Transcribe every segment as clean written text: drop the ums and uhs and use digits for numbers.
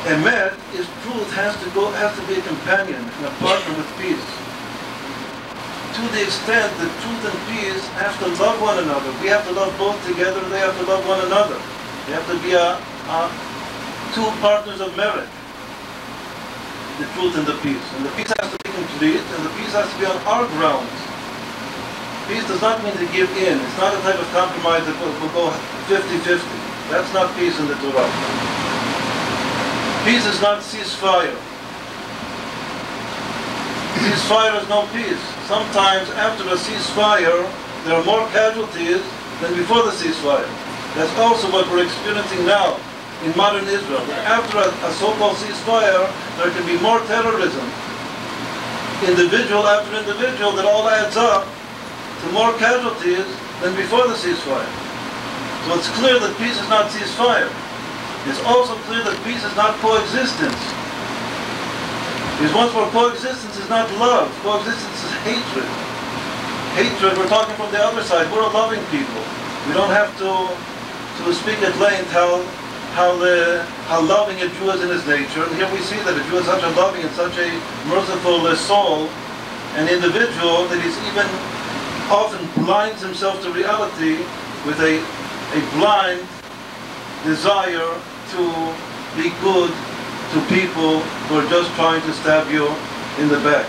Emet is truth has to be a companion and a partner with peace. To the extent that truth and peace have to love one another. We have to love both together, and they have to love one another. They have to be two partners of merit. The truth and the peace. And the peace has to be complete, and the peace has to be on our grounds. Peace does not mean to give in. It's not a type of compromise that will go 50-50. That's not peace in the Torah. Peace is not ceasefire. Ceasefire is no peace. Sometimes after a ceasefire, there are more casualties than before the ceasefire. That's also what we're experiencing now in modern Israel. After a so-called ceasefire, there can be more terrorism, individual after individual, that all adds up to more casualties than before the ceasefire. So it's clear that peace is not ceasefire. It's also clear that peace is not coexistence. Because once more, coexistence is not love. Coexistence is hatred. Hatred, we're talking from the other side. We're a loving people. We don't have to speak at length how loving a Jew is in his nature. And here we see that a Jew is such a loving and such a merciful soul, an individual, that he's even often blinds himself to reality with a blind desire to be good to people who are just trying to stab you in the back.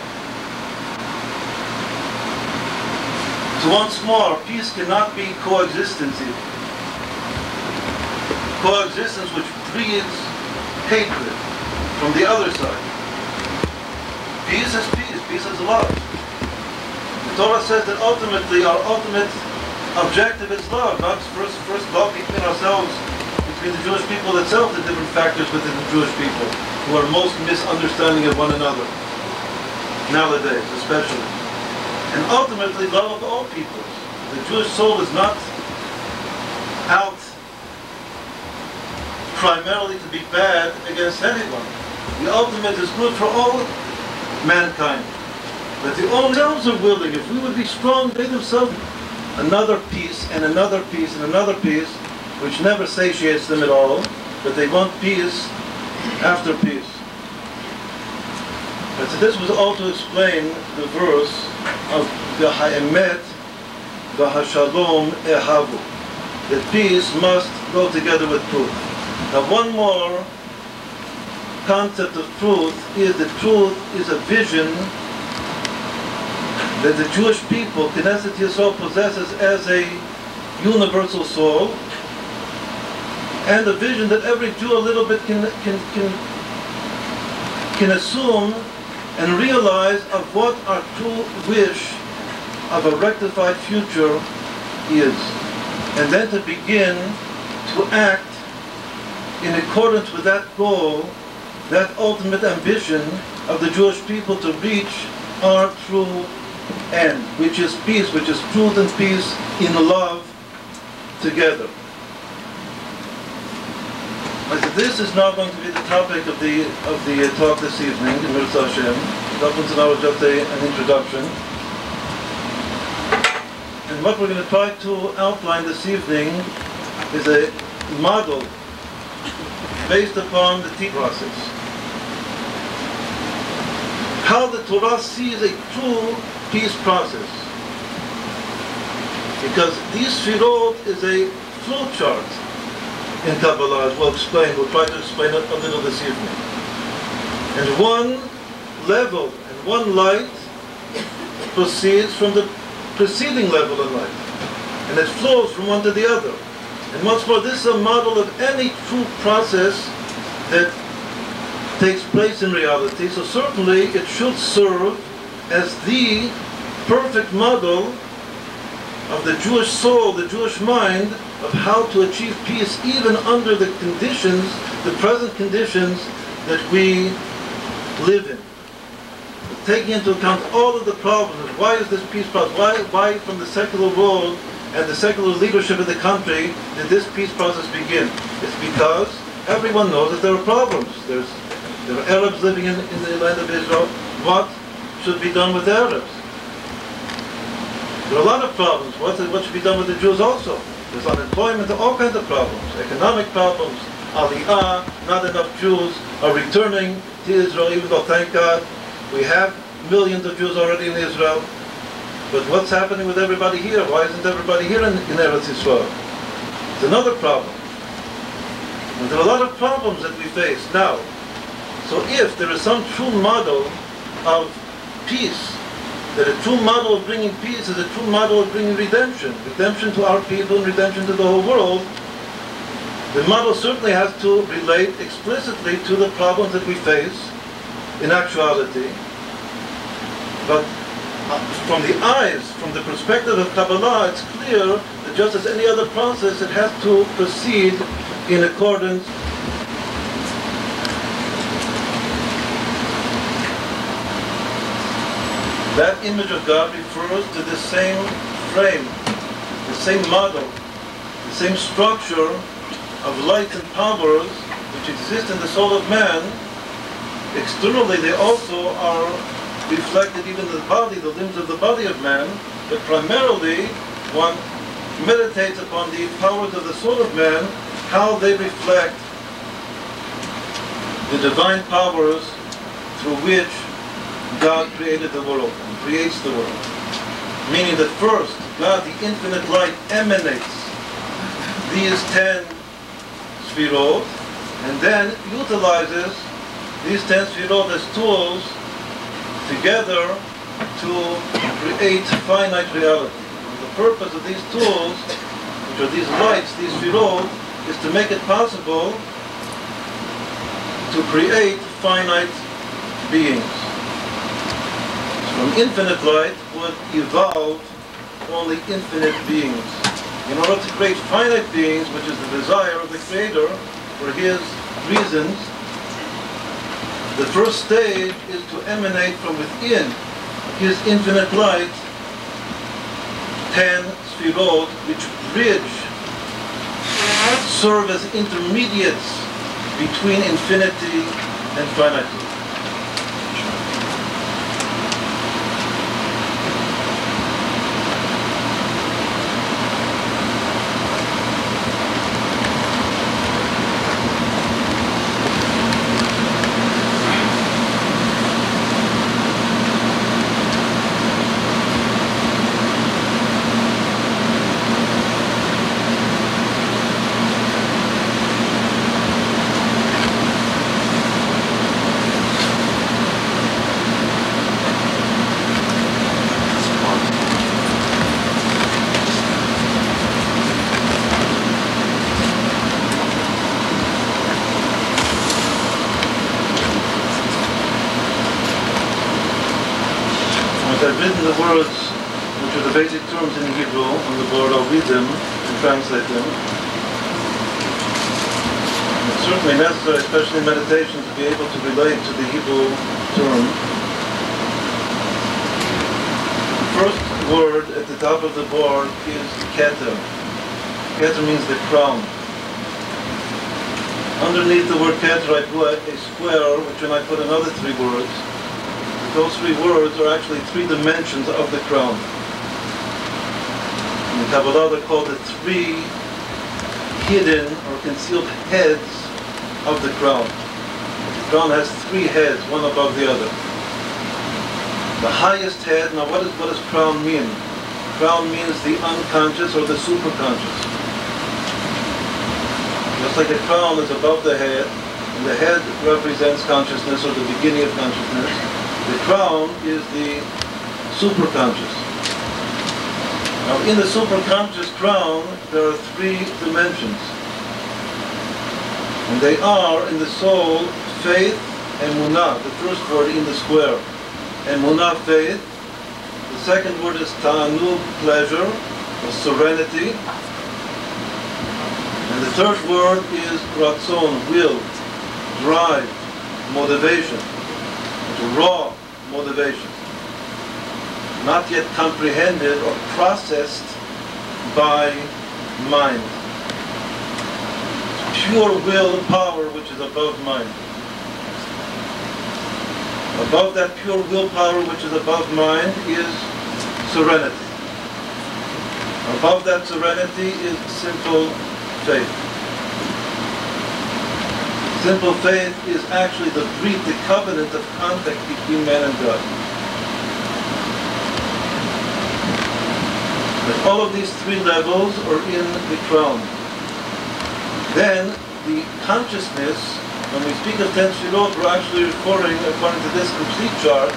So once more, peace cannot be coexistence either. Coexistence which breeds hatred from the other side. Peace is peace. Peace is love. The Torah says that ultimately, our ultimate objective is love, not first love between ourselves, between the Jewish people itself, the different factors within the Jewish people who are most misunderstanding of one another nowadays, especially. And ultimately, love of all peoples. The Jewish soul is not out primarily to be bad against anyone. The ultimate is good for all mankind. But the all themselves are willing, if we would be strong, they themselves, another piece and another piece and another piece, which never satiates them at all, but they want peace after peace. But so this was all to explain the verse of the ha'emet v'hashalom ehavu, that peace must go together with truth. Now one more concept of truth is that truth is a vision that the Jewish people, Knesset Yisrael, possesses as a universal soul, and a vision that every Jew a little bit can assume and realize of what our true wish of a rectified future is, and then to begin to act in accordance with that goal, that ultimate ambition of the Jewish people to reach our true end, which is peace, which is truth and peace in love together. This is now going to be the topic of the talk this evening, in Mirza Hashem. That was now just an introduction. And what we're going to try to outline this evening is a model based upon the T process. How the Torah sees a true peace process. Because these Sfirot is a flow chart in Kabbalah, as we'll explain. We'll try to explain it a little this evening. And one level and one light proceeds from the preceding level in light. And it flows from one to the other. And once more, this is a model of any true process that takes place in reality. So certainly it should serve as the perfect model of the Jewish soul, the Jewish mind, of how to achieve peace even under the conditions, the present conditions that we live in. Taking into account all of the problems, why is this peace process, why from the secular world and the secular leadership of the country did this peace process begin? It's because everyone knows that there are problems. There are Arabs living in the land of Israel. What should be done with the Arabs? There are a lot of problems. What should be done with the Jews also? There's unemployment, all kinds of problems, economic problems, Aliyah, not enough Jews are returning to Israel, even though, thank God, we have millions of Jews already in Israel. But what's happening with everybody here? Why isn't everybody here in Eretz Yisrael? It's another problem. And there are a lot of problems that we face now. So if there is some true model of peace, that a true model of bringing peace is a true model of bringing redemption, redemption to our people and redemption to the whole world, the model certainly has to relate explicitly to the problems that we face in actuality. But from the eyes, from the perspective of Kabbalah, it's clear that just as any other process, it has to proceed in accordance. That image of God refers to the same frame, the same model, the same structure of light and powers which exist in the soul of man. Externally, they also are reflected even in the body, the limbs of the body of man, but primarily one meditates upon the powers of the soul of man, how they reflect the divine powers through which God created the world and creates the world. Meaning that first, God, the infinite light, emanates these 10 sfirot, and then utilizes these 10 sfirot as tools together to create finite reality. And the purpose of these tools, which are these lights, these sfirot, is to make it possible to create finite beings. From infinite light would evolve only infinite beings. In order to create finite beings, which is the desire of the Creator for His reasons, the first stage is to emanate from within His infinite light 10 sfirot, which bridge, serve as intermediates between infinity and finitude. I've written the words, which are the basic terms in Hebrew, on the board. I'll read them and translate them. It's certainly necessary, especially in meditation, to be able to relate to the Hebrew term. The first word at the top of the board is keter. Keter means the crown. Underneath the word keter, I put a square, which when I put another 3 words. Those 3 words are actually 3 dimensions of the crown. In Kabbalah, they're called the 3 hidden or concealed heads of the crown. The crown has 3 heads, one above the other. The highest head, now what does crown mean? Crown means the unconscious or the superconscious. Just like a crown is above the head, and the head represents consciousness or the beginning of consciousness, the crown is the superconscious. Now in the superconscious crown, there are 3 dimensions. And they are, in the soul, faith and munah, the first word in the square. And munah, faith. The second word is ta'anug, pleasure, or serenity. And the third word is ratzon, will, drive, motivation. Raw motivation, not yet comprehended or processed by mind. Pure will power which is above mind. Above that pure will power which is above mind is serenity. Above that serenity is simple faith. Simple faith is actually the brit, the covenant of contact between man and God. But all of these three levels are in the crown. Then the consciousness, when we speak of 10 Sfirot, we're actually referring, according to this complete chart,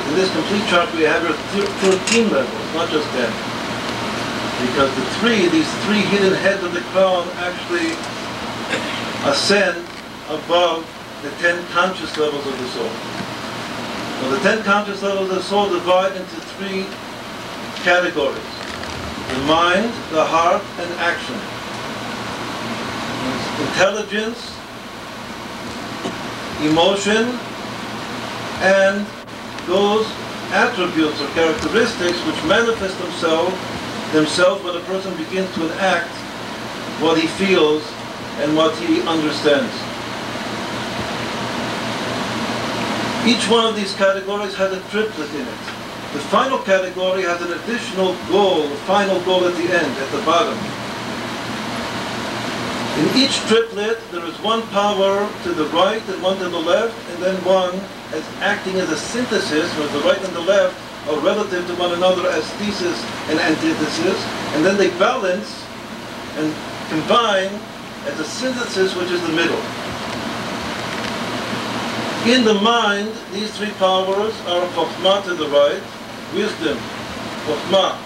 in this complete chart we have 13 levels, not just 10. Because these three hidden heads of the crown actually ascend above the 10 conscious levels of the soul. So the 10 conscious levels of the soul divide into three categories: the mind, the heart, and action. Intelligence, emotion, and those attributes or characteristics which manifest themselves when a person begins to enact what he feels and what he understands. Each one of these categories has a triplet in it. The final category has an additional goal, a final goal at the end, at the bottom. In each triplet, there is one power to the right and one to the left, and then one as acting as a synthesis, where the right and the left are relative to one another as thesis and antithesis, and then they balance and combine as a synthesis, which is the middle. In the mind, these three powers are Chokhmah to the right, wisdom, Chokhmah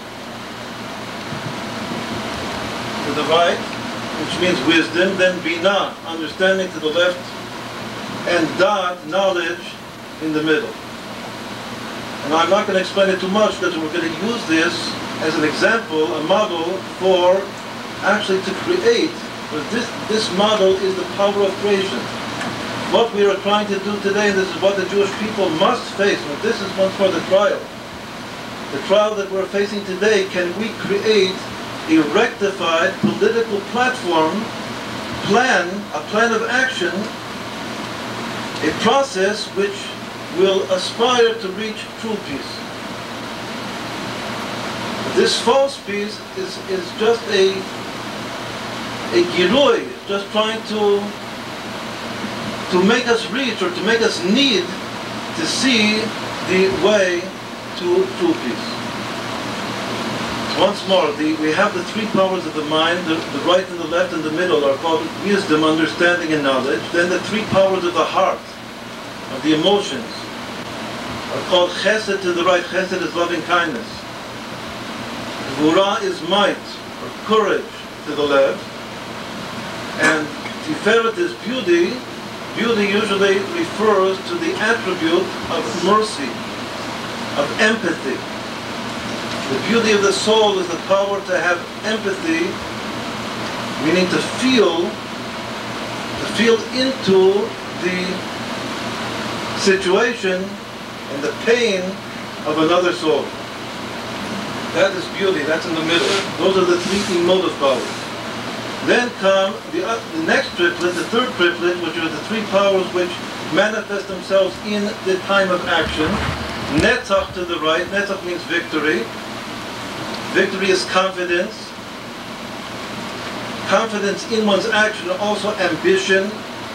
to the right, which means wisdom, then Binah, understanding to the left, and Da'at, knowledge, in the middle. And I'm not going to explain it too much because we're going to use this as an example, a model for actually to create, but this model is the power of creation. What we are trying to do today, and this is what the Jewish people must face, and this is once more the trial. The trial that we're facing today, can we create a rectified political platform, a plan of action, a process which will aspire to reach true peace. This false peace is just a girui, just trying to make us reach or to make us need to see the way to true peace. Once more, we have the three powers of the mind, the right and the left and the middle are called wisdom, understanding, and knowledge. Then the three powers of the heart, of the emotions, are called chesed to the right. Chesed is loving kindness. Gvura is might, or courage, to the left. And tiferet is beauty. Beauty usually refers to the attribute of mercy, of empathy. The beauty of the soul is the power to have empathy, meaning to feel into the situation and the pain of another soul. That is beauty, that's in the middle. Those are the three emotive powers. Then come the next triplet, the third triplet, which are the three powers which manifest themselves in the time of action. Netzach to the right. Netzach means victory. Victory is confidence. Confidence in one's action, also ambition,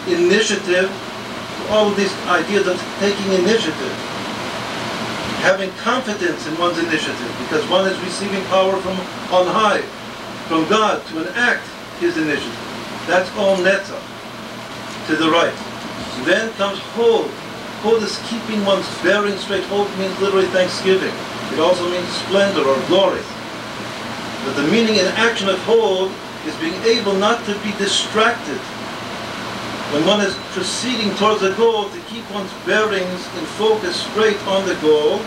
initiative, all of these ideas of taking initiative. Having confidence in one's initiative, because one is receiving power from on high, from God, to enact his initiative. That's all netzach, to the right. Then comes hold. Hold is keeping one's bearing straight. Hold means literally thanksgiving. It also means splendor or glory. But the meaning and action of hold is being able not to be distracted when one is proceeding towards a goal, to keep one's bearings in focus straight on the goal.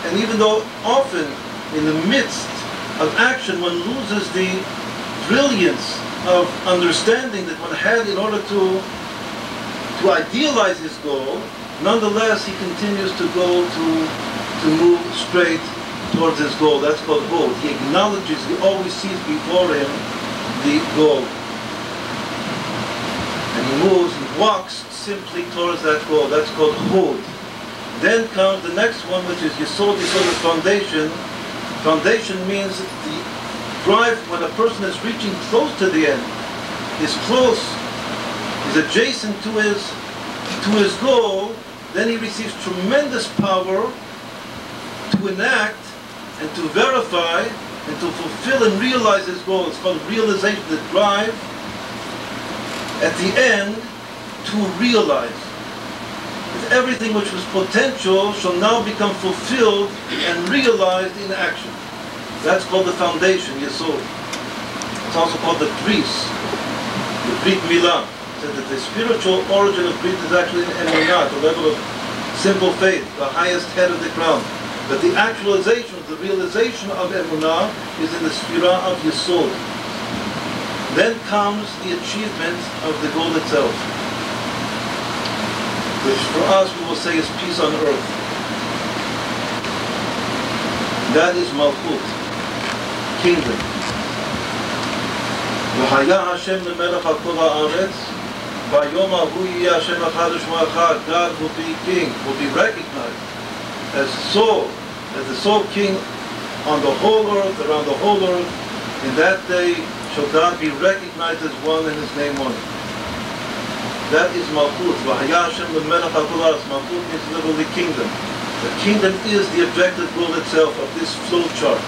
And even though often in the midst of action one loses the brilliance of understanding that one had in order to idealize his goal, nonetheless he continues to go to move straight towards his goal. That's called hold. He acknowledges, he always sees before him the goal. And he moves, he walks simply towards that goal. That's called hold. Then comes the next one, which is Yesod. Yesod is foundation. Foundation means the drive when a person is reaching close to the end, is close, is adjacent to his goal, then he receives tremendous power to enact and to verify and to fulfill and realize his goal. It's called realization, the drive at the end to realize. That everything which was potential shall now become fulfilled and realized in action. That's called the foundation, Yesod. It's also called the bris, the Brit Milah. So that the spiritual origin of Brit is actually in Emunah, the level of simple faith, the highest head of the crown. But the actualization, the realization of Emunah is in the Sphira of Yesod. Then comes the achievement of the goal itself, which for us we will say is peace on earth. That is Malchut, kingdom. V'haya Hashem lemelech al kol haaretz, v'yom hahu yeh Hashem echad u'shmo echad. God will be king, will be recognized as the sole king on the whole earth, around the whole earth. In that day shall God be recognized as one and his name one. That is Malchut. V'haya Hashem lemelech al kol haaretz. Malchut means literally kingdom. The kingdom is the objective goal itself of this flow chart.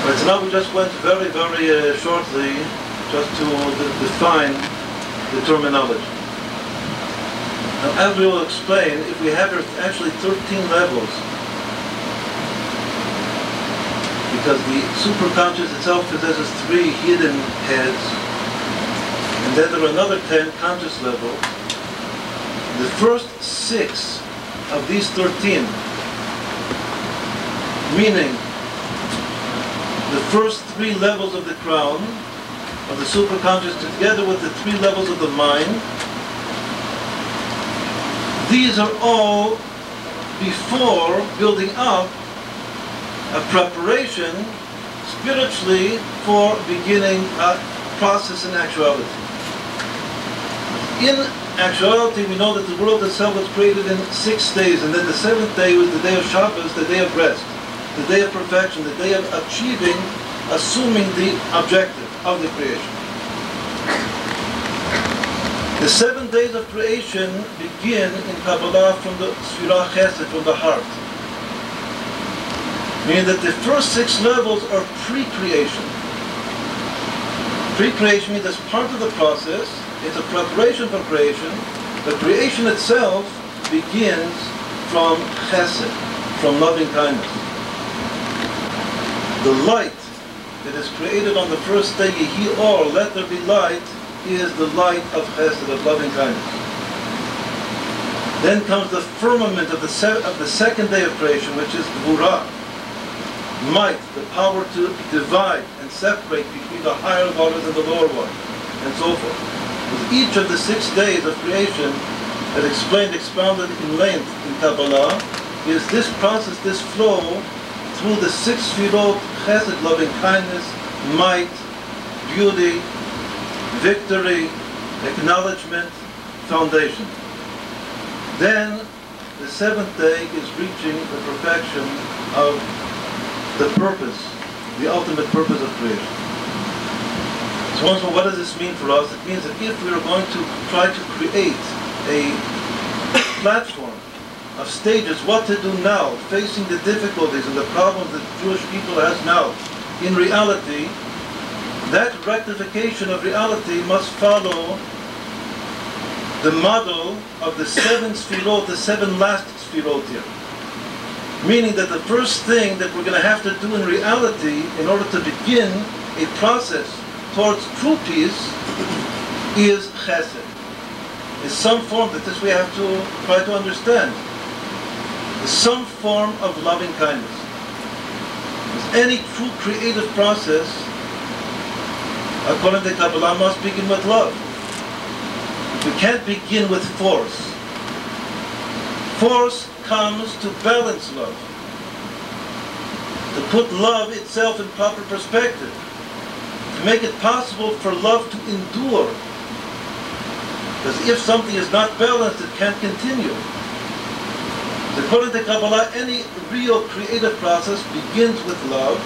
Right, so now we just went very, very shortly just to define the terminology. Now, as we will explain, if we have actually 13 levels, because the superconscious itself possesses 3 hidden heads, and then there are another 10 conscious levels. The first 6 of these 13, meaning the first 3 levels of the crown, of the superconscious, together with the 3 levels of the mind, these are all before building up a preparation spiritually for beginning a process in actuality. In actuality, we know that the world itself was created in 6 days, and then the 7th day was the day of Shabbos, the day of rest, the day of perfection, the day of achieving, assuming the objective of the creation. The 7 days of creation begin in Kabbalah from the Sfirah Chesed, from the heart. Meaning that the first 6 levels are pre-creation. Pre-creation means as part of the process, it's a preparation for creation. The creation itself begins from Chesed, from loving kindness. The light that is created on the first day, Yehi Or, let there be light, is the light of Chesed, of loving kindness. Then comes the firmament of the second day of creation, which is Gvura, might, the power to divide and separate between the higher waters and the lower waters, and so forth. With each of the 6 days of creation, as explained, expounded in length in Kabbalah, is this process, this flow, through the 6 Sfirot, Chesed, loving kindness, might, beauty, victory, acknowledgement, foundation. Then, the 7th day is reaching the perfection of the purpose, the ultimate purpose of creation. So once more, what does this mean for us? It means that if we are going to try to create a platform of stages, what to do now, facing the difficulties and the problems that Jewish people has now, in reality, that rectification of reality must follow the model of the 7 Sfirot, the 7 last Sfirot here. Meaning that the first thing that we're going to have to do in reality, in order to begin a process towards true peace, is Chesed. Is some form that this we have to try to understand. Some form of loving kindness. Any true creative process, according to Kabbalah, must begin with love. We can't begin with force. Force comes to balance love, to put love itself in proper perspective, to make it possible for love to endure. Because if something is not balanced, it can't continue. According to Kabbalah, any real creative process begins with love,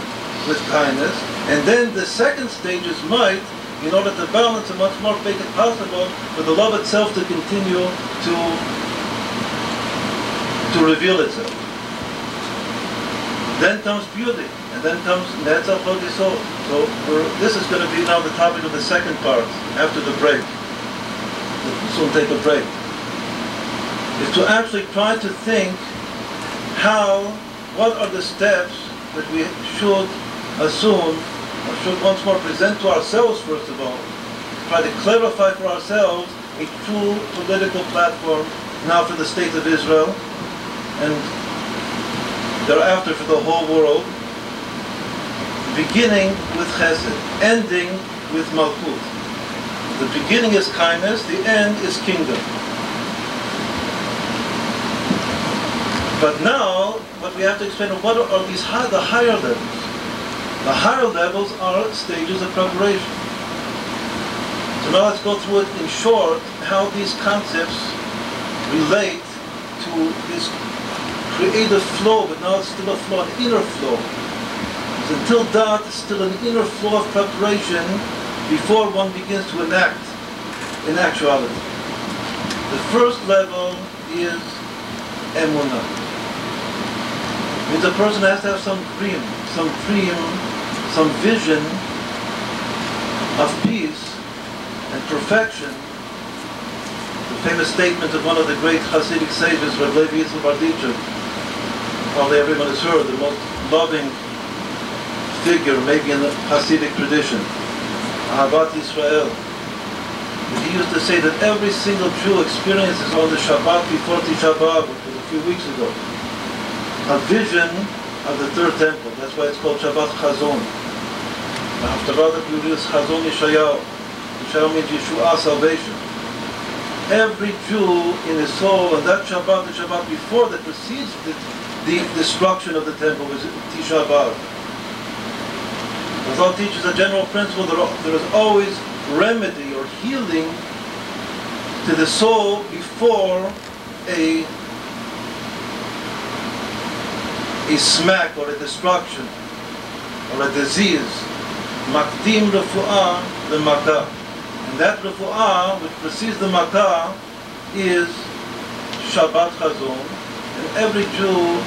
with kindness, And then the second stage is might, in order to balance and much more make it possible for the love itself to continue to reveal itself. Then comes beauty, and then comes Netzach Hod Yisod. So this is going to be now the topic of the second part, after the break. We'll soon take a break. Is to actually try to think what are the steps that we should assume, or should once more present to ourselves first of all, try to clarify for ourselves a true political platform now for the state of Israel, and thereafter for the whole world, beginning with Chesed, ending with Malchut. The beginning is kindness, the end is kingdom. But now, what we have to explain, what are these the higher levels? The higher levels are stages of preparation. So now let's go through it in short, how these concepts relate to this creative flow, but now it's still a flow, an inner flow. So until that, it's still an inner flow of preparation before one begins to enact in actuality. The first level is emunah. It means a person has to have some dream, some vision of peace and perfection. The famous statement of one of the great Hasidic sages, Rabbi Yitzchak, probably everyone has heard, the most loving figure maybe in the Hasidic tradition, Ahavat Yisrael. He used to say that every single Jew experiences on the Shabbat before Tisha B'Av, which was a few weeks ago, a vision of the third temple. That's why it's called Shabbat Chazon. After that, we use Chazon Yeshayahu. Yeshayahu means Yeshua, salvation. Every Jew in his soul, and that Shabbat, the Shabbat before that precedes the destruction of the temple, was Tisha B'Av. As all teaches a general principle, there is always remedy or healing to the soul before a smack or a destruction or a disease. Makdim refu'ah the makah. And that refu'ah which precedes the makah is Shabbat Chazon. And every Jew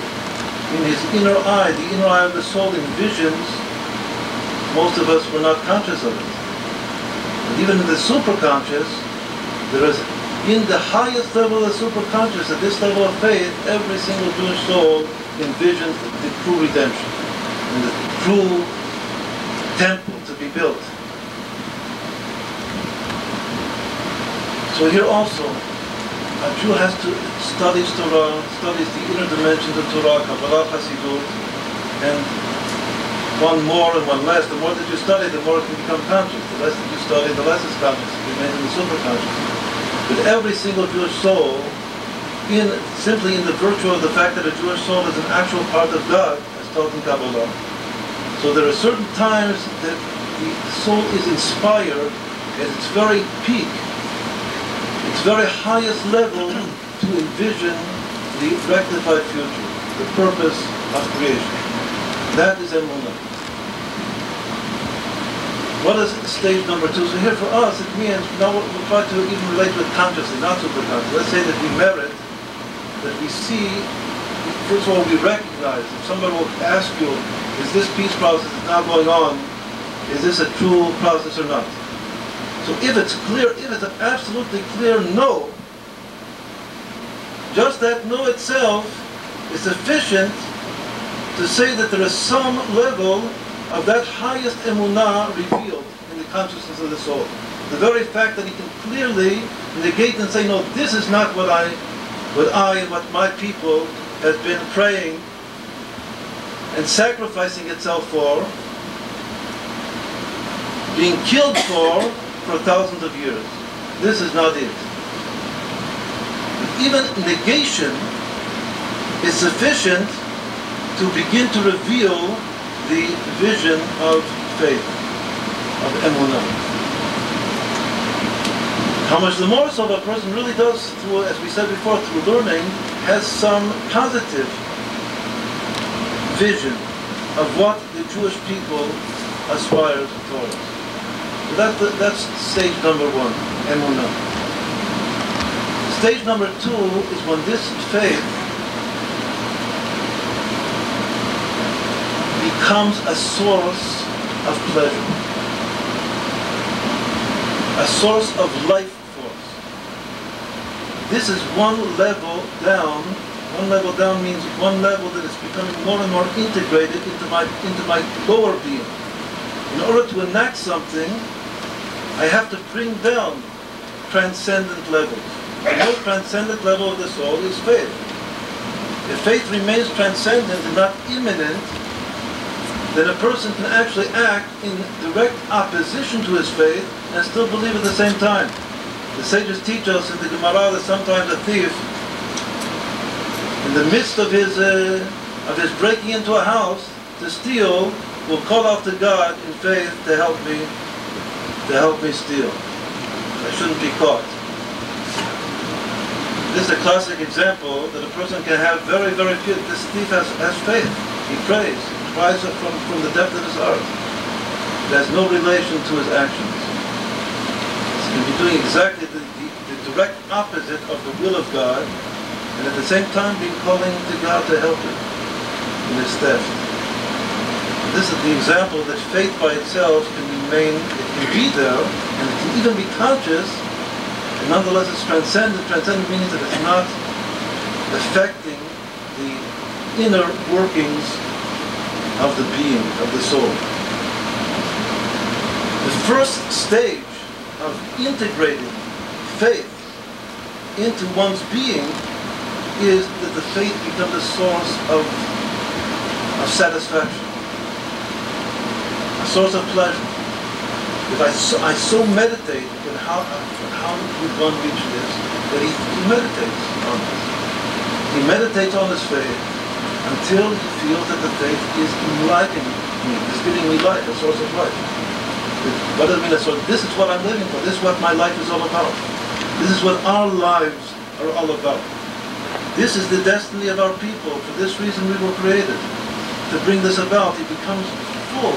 in his inner eye, the inner eye of the soul, envisions. Most of us were not conscious of it. But even in the superconscious, there is, in the highest level of the superconscious, at this level of faith, every single Jewish soul envisions the true redemption and the true temple to be built. So here also, a Jew has to study Torah, studies the inner dimensions of Torah, Kabbalah, Hasidut, and one more and one less. The more that you study, the more it can become conscious. The less that you study, the less it's conscious. It remains in the superconscious. But every single Jewish soul, simply in the virtue of the fact that a Jewish soul is an actual part of God, as taught in Kabbalah. So there are certain times that the soul is inspired at its very peak, its very highest level, to envision the rectified future, the purpose of creation. That is emunah. What is stage number 2? So here for us, it means, now we'll try to even relate to it consciously, not superconsciously. Let's say that we merit, that we see, first of all, we recognize, if somebody will ask you, is this peace process now going on, is this a true process or not? So if it's clear, if it's an absolutely clear no, just that no itself is sufficient to say that there is some level of that highest emunah revealed in the consciousness of the soul. The very fact that he can clearly negate and say, no, this is not what I and what my people has been praying and sacrificing itself for, being killed for thousands of years. This is not it. Even negation is sufficient to begin to reveal the vision of faith, of emunah. How much the more so a person really does, through, as we said before, through learning, has some positive vision of what the Jewish people aspires to Torah. So that's stage number one, emunah. Stage number two is when this faith becomes a source of pleasure, a source of life force. This is one level down. One level down means one level that is becoming more and more integrated into my lower being. In order to enact something, I have to bring down transcendent levels. The most transcendent level of the soul is faith. If faith remains transcendent and not immanent, then a person can actually act in direct opposition to his faith and still believe at the same time. The sages teach us in the Gemara that sometimes a thief, in the midst of his breaking into a house to steal, will call out to God in faith to help me steal. I shouldn't be caught. This is a classic example that a person can have very, very few. This thief has faith. He prays. He cries from the depth of his heart. It has no relation to his actions. He can be doing exactly the direct opposite of the will of God, and at the same time be calling to God to help him in his theft. This is the example that faith by itself can remain, it can be there, and it can even be conscious, and nonetheless it's transcendent. Transcendent means that it's not affecting the inner workings of the being, of the soul. The first stage of integrating faith into one's being is that the faith becomes a source of satisfaction, a source of pleasure. If I so meditate on how would one reach this, that he meditates on this. He meditates on his faith until he feels that the faith is enlivening me, is giving me life, a source of life. What does it mean? So this is what I'm living for. This is what my life is all about. This is what our lives are all about. This is the destiny of our people. For this reason we were created. To bring this about, it becomes full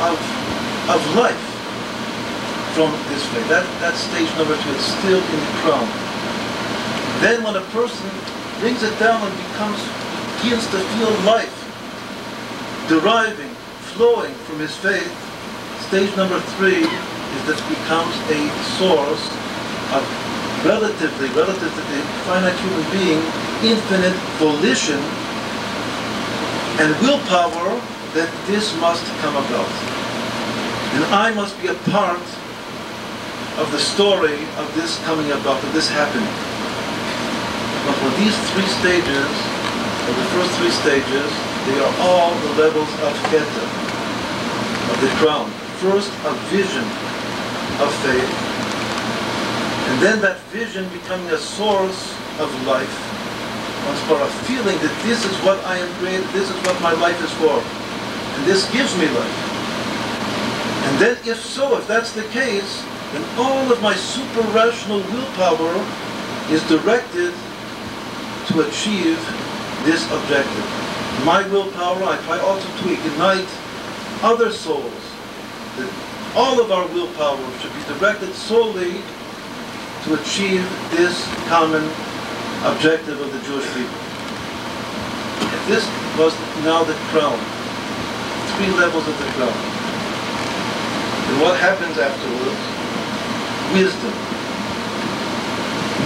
of life from this faith. That's stage number two. It's still in the crown. Then when a person brings it down and begins to feel life deriving, flowing from his faith, stage number three is that it becomes a source of relative to the finite human being, infinite volition and willpower that this must come about. And I must be a part of the story of this coming about, of this happening. But for these three stages, or the first three stages, they are all the levels of Keter, of the crown. First, a vision of faith, and then that vision becoming a source of life. Once for a feeling that this is what I am created, this is what my life is for, and this gives me life. And then if that's the case, then all of my super-rational willpower is directed to achieve this objective. My willpower, I try also to ignite other souls. That all of our willpower should be directed solely to achieve this common objective of the Jewish people. And this was now the crown, three levels of the crown. And what happens afterwards? Wisdom.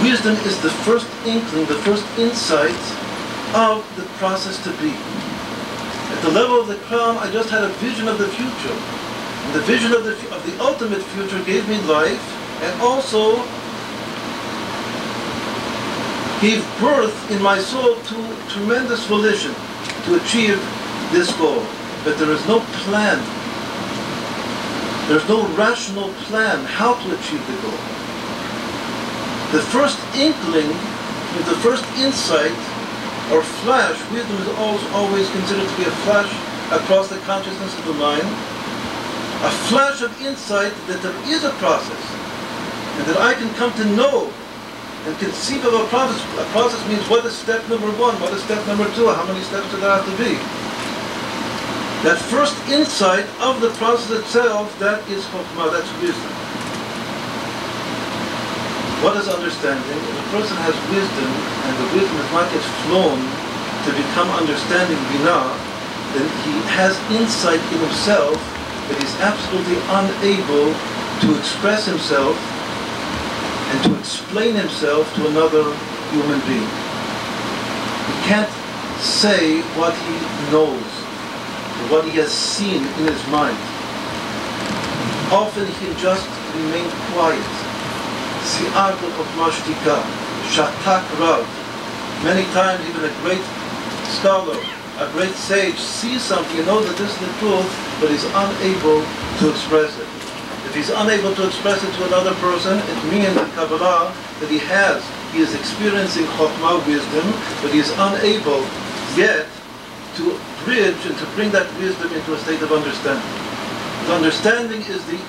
Wisdom is the first inkling, the first insight of the process to be. At the level of the crown, I just had a vision of the future. And the vision of the ultimate future gave me life, and also gave birth in my soul to tremendous volition to achieve this goal. But there is no plan. There's no rational plan how to achieve the goal. The first inkling, the first insight or flash, wisdom is always considered to be a flash across the consciousness of the mind, a flash of insight that there is a process, and that I can come to know and conceive of a process. A process means what is step number one, what is step number two, how many steps do there have to be? That first insight of the process itself, that is chokhmah, that's wisdom. What is understanding? If a person has wisdom, and the wisdom is not yet flown to become understanding, binah, then he has insight in himself that he's absolutely unable to express himself and to explain himself to another human being. He can't say what he knows, or what he has seen in his mind. Often he can just remain quiet. Si'arta chokhmah shtika, shatak rav. Many times even a great scholar, a great sage sees something and knows that this is the truth, but he's unable to express it. If he's unable to express it to another person, it means in Kabbalah that he is experiencing chokhmah, wisdom, but he is unable yet to bridge and to bring that wisdom into a state of understanding. The understanding is the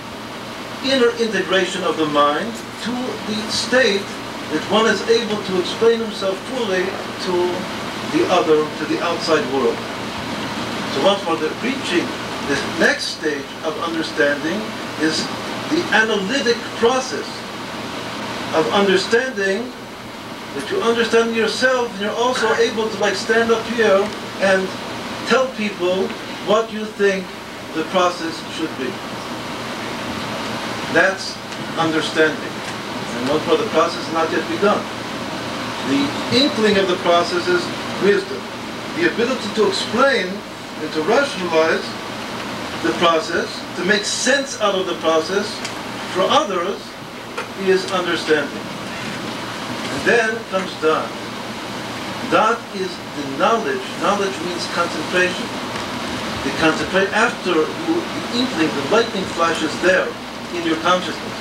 inner integration of the mind to the state that one is able to explain himself fully to the other, to the outside world. So once more, reaching the next stage of understanding is the analytic process of understanding, that you understand yourself and you're also able to stand up here and tell people what you think the process should be. That's understanding. And once more, the process has not yet begun. The inkling of the process is wisdom. The ability to explain and to rationalize the process, to make sense out of the process for others, is understanding. And then comes dat. Dat is the knowledge. Knowledge means concentration. The concentration, after the inkling, the lightning flash is there in your consciousness.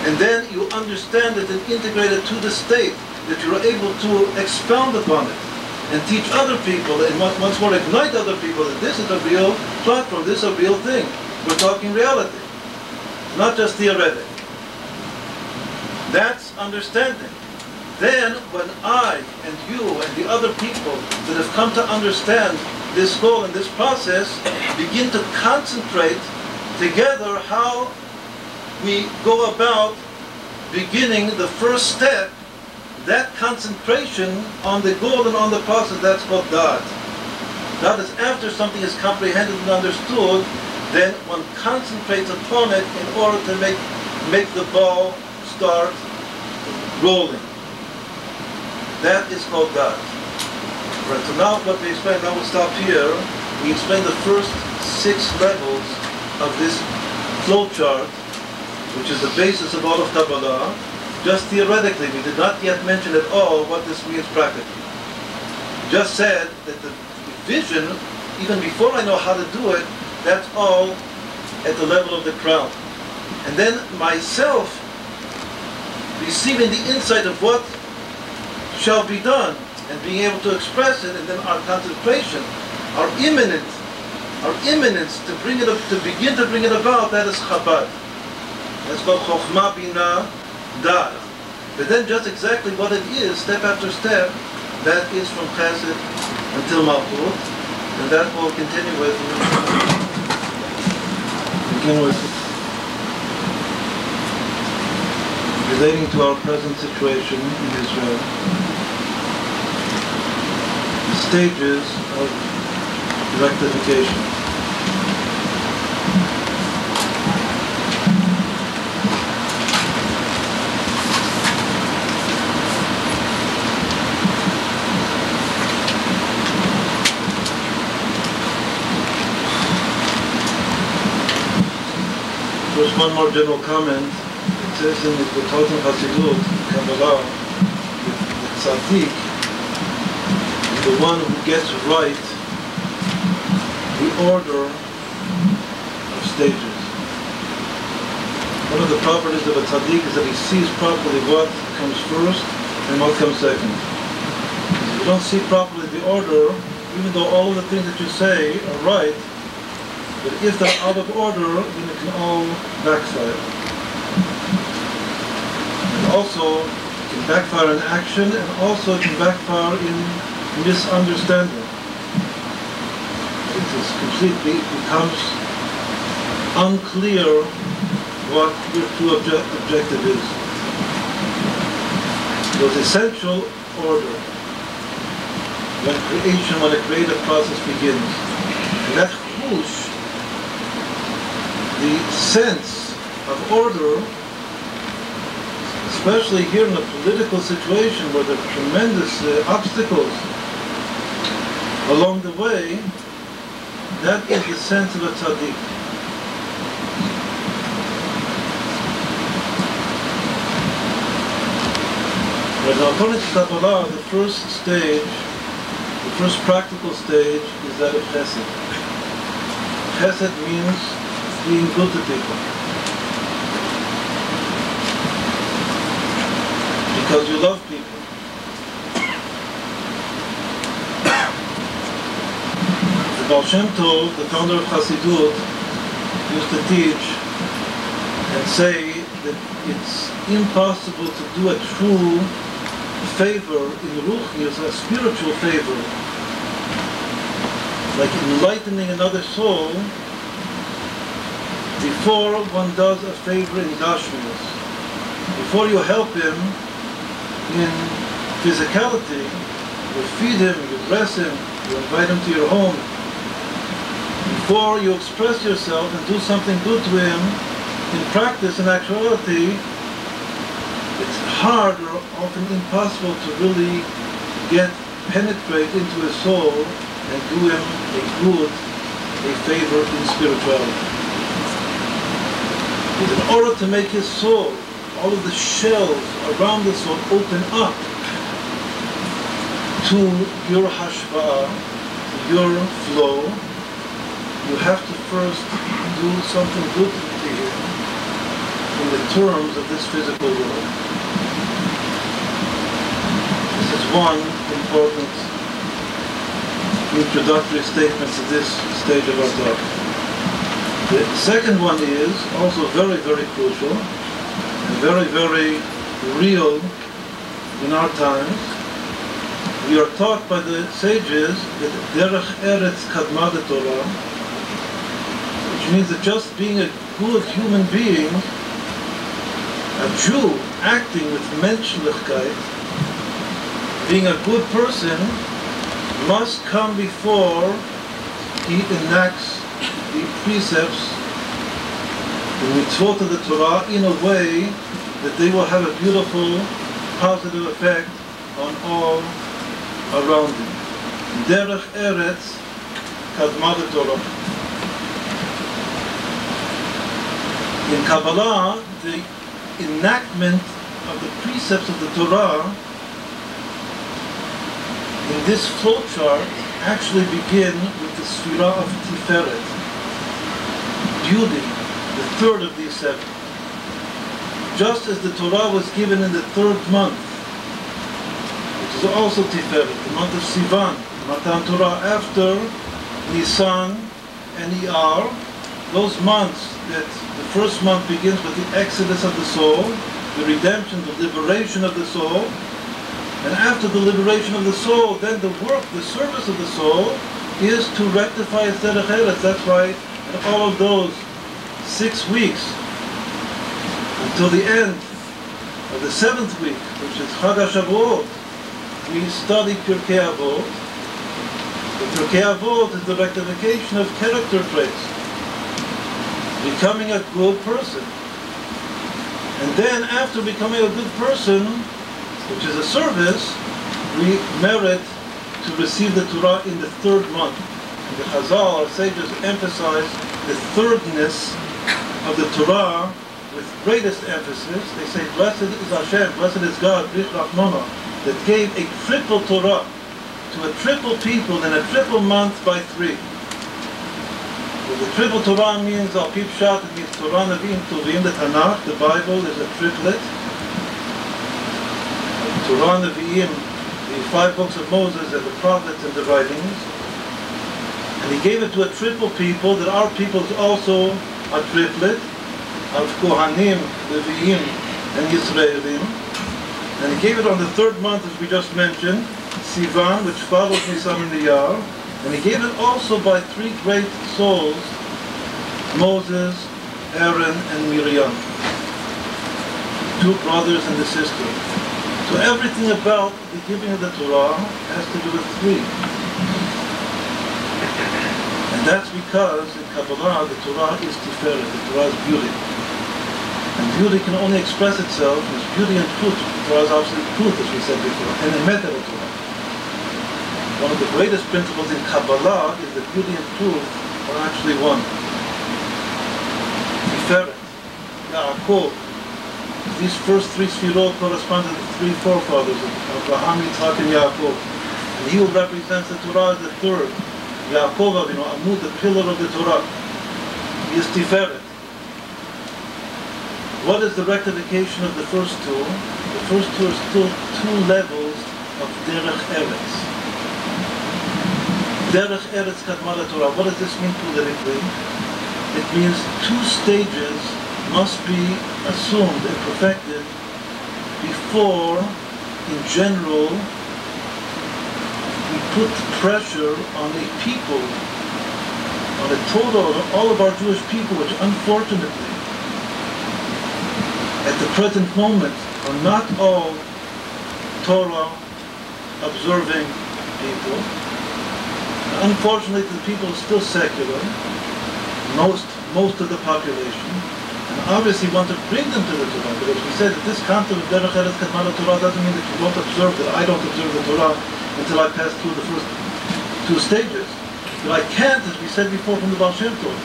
And then you understand it and integrate it to the state that you're able to expound upon it and teach other people, and once more ignite other people that this is a real platform, this is a real thing. We're talking reality, not just theoretic. That's understanding. Then when I and you and the other people that have come to understand this goal and this process begin to concentrate together how we go about beginning the first step, that concentration on the goal and on the process, that's called dat. Dat is after something is comprehended and understood, then one concentrates upon it in order to make the ball start rolling. That is called dat. Right, so now what we explain, now we'll stop here. We explain the first 6 levels of this flow chart, which is the basis of all of Kabbalah. Just theoretically, we did not yet mention at all what this means practically. Just said that the vision, even before I know how to do it, that's all at the level of the crown. And then myself receiving the insight of what shall be done and being able to express it, and then our concentration, our imminence to bring it up, to begin to bring it about, that is Chabad. That's called Chokhmah Binah Dat. But then just exactly what it is, step after step, that is from Chesed until Malchut, and that will continue with relating to our present situation in Israel. The stages of rectification. Just one more general comment. It says in the Xasidut, Kabbalah, the tzaddik is the one who gets right the order of stages. One of the properties of a tzaddik is that he sees properly what comes first and what comes second. If you don't see properly the order, even though all of the things that you say are right, but if they're out of order, then it can all backfire. And also, it can backfire in action, and also it can backfire in misunderstanding. It is completely becomes unclear what your true objective is. There's essential order when a creative process begins. And that chush, the sense of order, especially here in a political situation where there are tremendous obstacles along the way, that is the sense of a tzaddik. But according to Kabbalah, the first stage, the first practical stage is that of chesed. Chesed means being good to people. Because you love people. The Baal Shem Tov, the founder of Hasidut, used to teach and say that it's impossible to do a true favor in Ruchnius, a spiritual favor, like enlightening another soul, before one does a favor in Gashmius. Before you help him in physicality, you feed him, you bless him, you invite him to your home. Before you express yourself and do something good to him, in practice, in actuality, it's hard or often impossible to really penetrate into his soul and do him a favor in spirituality. But in order to make his soul, all of the shells around the soul open up to your hashva'ah, to your flow, you have to first do something good to him in the terms of this physical world. This is one important introductory statement to this stage of our talk. The second one is also very, very crucial and very, very real in our times. We are taught by the sages that derech eretz kadma de Torah, which means that just being a good human being, a Jew acting with menschlichkeit, being a good person, must come before he enacts the precepts, the mitzvot of the Torah, in a way that they will have a beautiful, positive effect on all around him. Derech eretz kadma de Torah. In Kabbalah, the enactment of the precepts of the Torah in this flowchart actually begin with the Sfirah of Tiferet, beauty, the third of these seven. Just as the Torah was given in the third month, which is also Tiferet, the month of Sivan, Matan Torah, after Nisan and Iyar, those months that the first month begins with the exodus of the soul, the redemption, the liberation of the soul, and after the liberation of the soul, then the work, the service of the soul is to rectify its derech eretz. That's why in all of those 6 weeks until the end of the 7th week, which is Chag HaShavuot, we study Pirkei Avot. The Pirkei Avot is the rectification of character traits, becoming a good person. And then after becoming a good person, which is a service, we merit to receive the Torah in the third month. And the Chazal, our sages, emphasize the thirdness of the Torah with greatest emphasis. They say, blessed is Hashem, blessed is God, Brich Rachmana, that gave a triple Torah to a triple people in a triple month by 3. Well, the triple Torah means, Al Pi Pshat, it means Torah, Nevi'im, Tuvim, the Tanakh, the Bible is a triplet. Torah, Nevi'im, the 5 books of Moses and the prophets and the writings. And he gave it to a triple people, that our people is also a triplet of Kohanim, Levi'im, and Yisraelim. And he gave it on the third month, as we just mentioned, Sivan, which follows Nisan and Iyar. And he gave it also by three great souls, Moses, Aaron, and Miriam, two brothers and a sister. So everything about the giving of the Torah has to do with three. And that's because in Kabbalah, the Torah is tiferet, the Torah is beauty. And beauty can only express itself as beauty and truth. The Torah is absolute truth, as we said before, and emet of the Torah. One of the greatest principles in Kabbalah is that beauty and truth are actually one. Tiferet, Yaakov. These first three sfirot correspond to the three forefathers of Abraham, Yitzchak, and Yaakov. And he who represents the Torah is the third. Yaakov, Amud, the pillar of the Torah. He is Tiferet. What is the rectification of the first two? The first two are still two levels of Derech Eretz. Derech Eretz Kadma Torah. What does this mean politically? It means two stages must be assumed and perfected before, in general, we put pressure on a people, on a total, on all of our Jewish people, which unfortunately, at the present moment, are not all Torah observing people. Unfortunately, the people are still secular, most of the population, and obviously want to bring them to the Torah. Because we said that this concept of Derech Eretz Kadma Torah doesn't mean that you don't observe, that I don't observe the Torah until I pass through the first two stages. But I can't, as we said before from the Baal Shem Tov,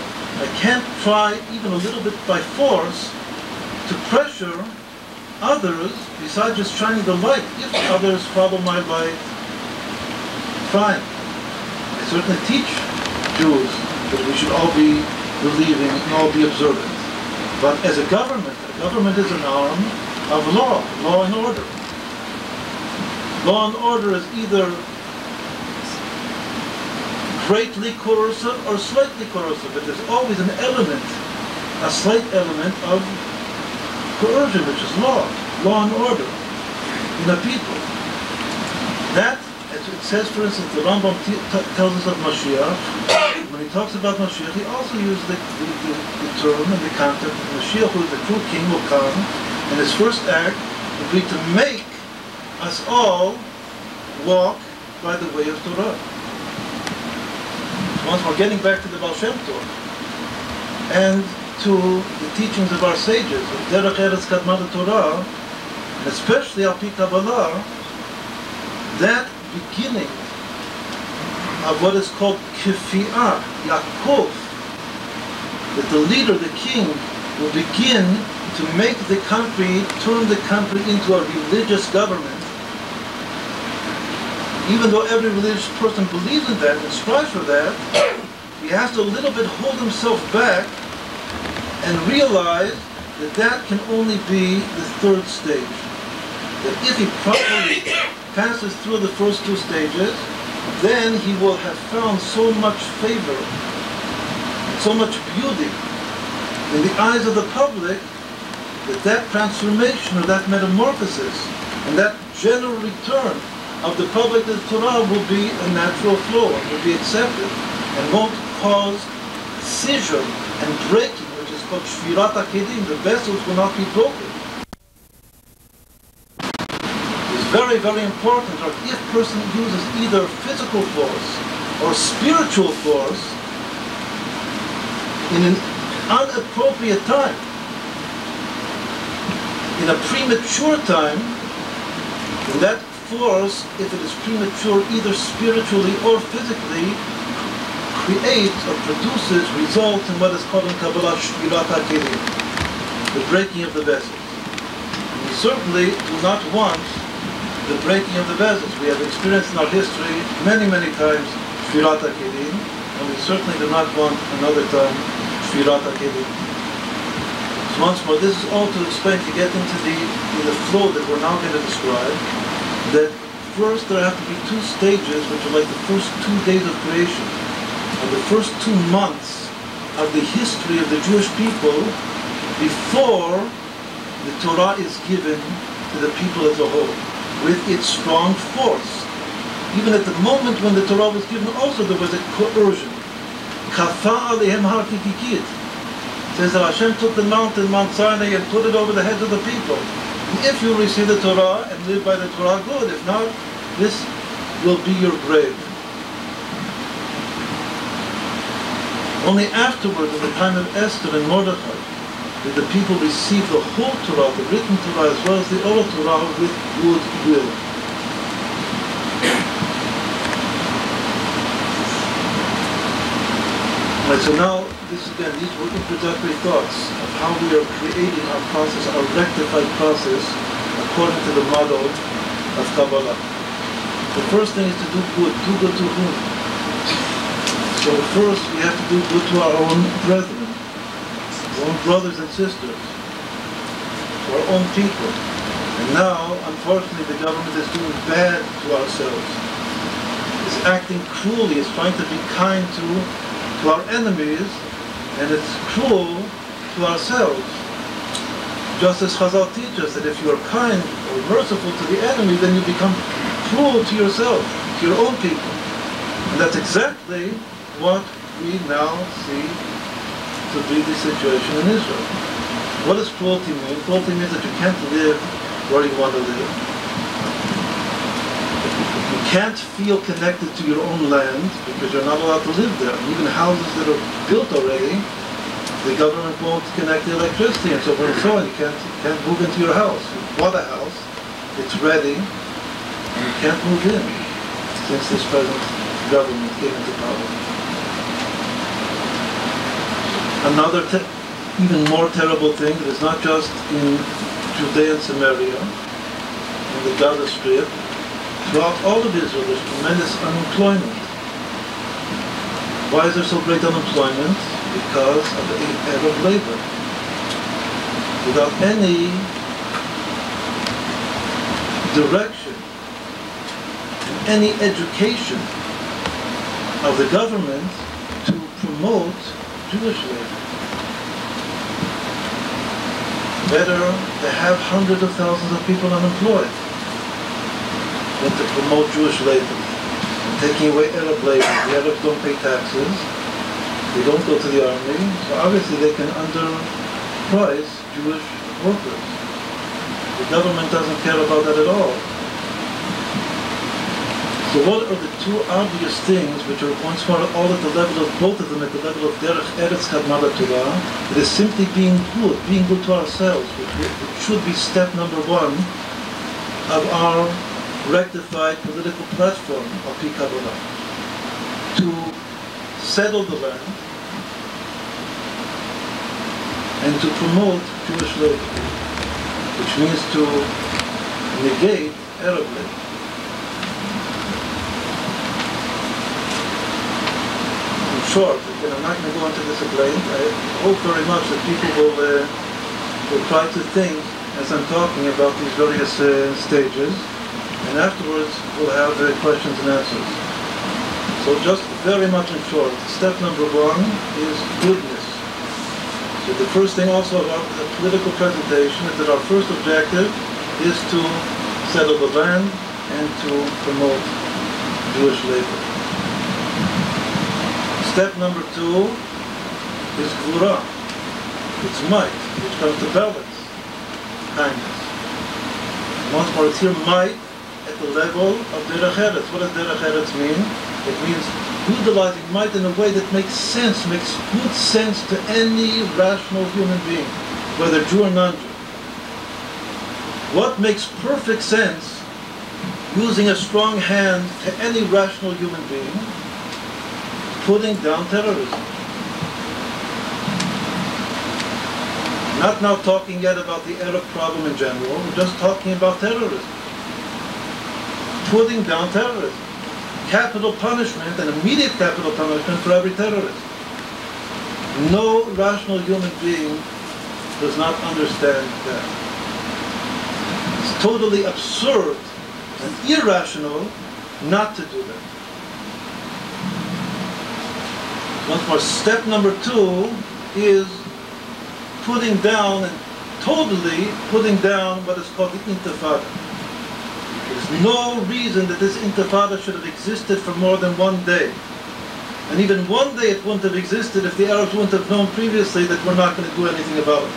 I can't try even a little bit by force to pressure others besides just shining the light. If others follow my light, fine. I certainly teach Jews that we should all be believing and all be observant. But as a government is an arm of law and order. Law and order is either greatly coercive or slightly coercive, but there's always an element, a slight element of coercion, which is law and order in a people. That, as it says, for instance, the Rambam tells us of Mashiach. When he talks about Mashiach, he also used the term and the concept of Mashiach, who is the true king, will come, and his first act will be to make us all walk by the way of Torah. Once we're getting back to the Baal Shem Tov and to the teachings of our sages, of Derech Eretz Kadma Torah, and especially Al Pi Kabbalah, that beginning of what is called Kifi'ah, Yaakov, that the leader, the king, will begin to make the country, turn the country into a religious government. Even though every religious person believes in that and strives for that, he has to a little bit hold himself back and realize that that can only be the third stage. That if he properly passes through the first two stages, then he will have found so much favor, so much beauty in the eyes of the public, that transformation or that metamorphosis and that general return of the public to the Torah will be a natural flow and will be accepted and won't cause schism and breaking, which is called Shvirat HaKedim. The vessels will not be broken. It's very, very important, or if a person uses either physical force or spiritual force in an unappropriate time, in a premature time, then that force, if it is premature either spiritually or physically, creates or produces, results in what is called in Kabbalah Shvirat HaKelim, the breaking of the vessels. And we certainly do not want the breaking of the vessels. We have experienced in our history many, many times Shvirat HaKelim, and we certainly do not want another time Shvirat HaKelim. So once more, this is all to explain, to get into the flow that we're now going to describe, that first there have to be two stages, which are like the first 2 days of creation, and the first 2 months of the history of the Jewish people before the Torah is given to the people as a whole, with its strong force. Even at the moment when the Torah was given, also there was a coercion. Kafa alehem har kikikit. Says that Hashem took the mountain, Mount Sinai, and put it over the heads of the people. And if you receive the Torah and live by the Torah, good. If not, this will be your grave. Only afterward, in the time of Esther and Mordechai, did the people receive the whole Torah, the written Torah, as well as the oral Torah, with good will. Right, so now, these were introductory thoughts of how we are creating our process, our rectified process, according to the model of Kabbalah. The first thing is to do good. Do good to whom? So first, we have to do good to our own brethren, our own brothers and sisters, to our own people. And now, unfortunately, the government is doing bad to ourselves. It's acting cruelly. It's trying to be kind to our enemies, and it's cruel to ourselves. Just as Chazal teaches that if you are kind or merciful to the enemy, then you become cruel to yourself, to your own people. And that's exactly what we now see to be the situation in Israel. What does cruelty mean? Cruelty means that you can't live where you want to live. You can't feel connected to your own land because you're not allowed to live there. And even houses that are built already, the government won't connect the electricity and so forth and so on. You can't move into your house. You bought a house, it's ready, and you can't move in since this present government came into power. Another even more terrible thing that is not just in Judea and Samaria, in the Gaza Strip, throughout all of Israel there's tremendous unemployment. Why is there so great unemployment? Because of the Arab labor. Without any direction, any education of the government to promote Jewish labor. Better to have hundreds of thousands of people unemployed than to promote Jewish labor. Taking away Arab labor. The Arabs don't pay taxes. They don't go to the army. So obviously they can underprice Jewish workers. The government doesn't care about that at all. So what are the two obvious things which are once more all at the level of, both of them at the level of Derech Eretz Kadmah Torah? It is simply being good to ourselves, which should be step number one of our rectified political platform of Pi Kabbalah. To settle the land and to promote Jewish labor, which means to negate Arab labor. In short, again, I'm not going to go into this at length. I hope very much that people will try to think as I'm talking about these various stages. And afterwards, we'll have questions and answers. So just very much in short, step number one is goodness. So the first thing also about the political presentation is that our first objective is to settle the land and to promote Jewish labor. Step number two is gvura. It's might, which comes to balance, kindness. Once more, it's here might at the level of Derech Eretz. What does Derech Eretz mean? It means utilizing might in a way that makes sense, makes good sense to any rational human being, whether Jew or non-Jew. What makes perfect sense, using a strong hand to any rational human being? Putting down terrorism. Not now talking yet about the Arab problem in general, we're just talking about terrorism. Putting down terrorism. Capital punishment, and immediate capital punishment for every terrorist. No rational human being does not understand that. It's totally absurd and irrational not to do that. Once more, step number two is putting down and totally putting down what is called the intifada. There's no reason that this intifada should have existed for more than one day. And even one day it wouldn't have existed if the Arabs wouldn't have known previously that we're not going to do anything about it.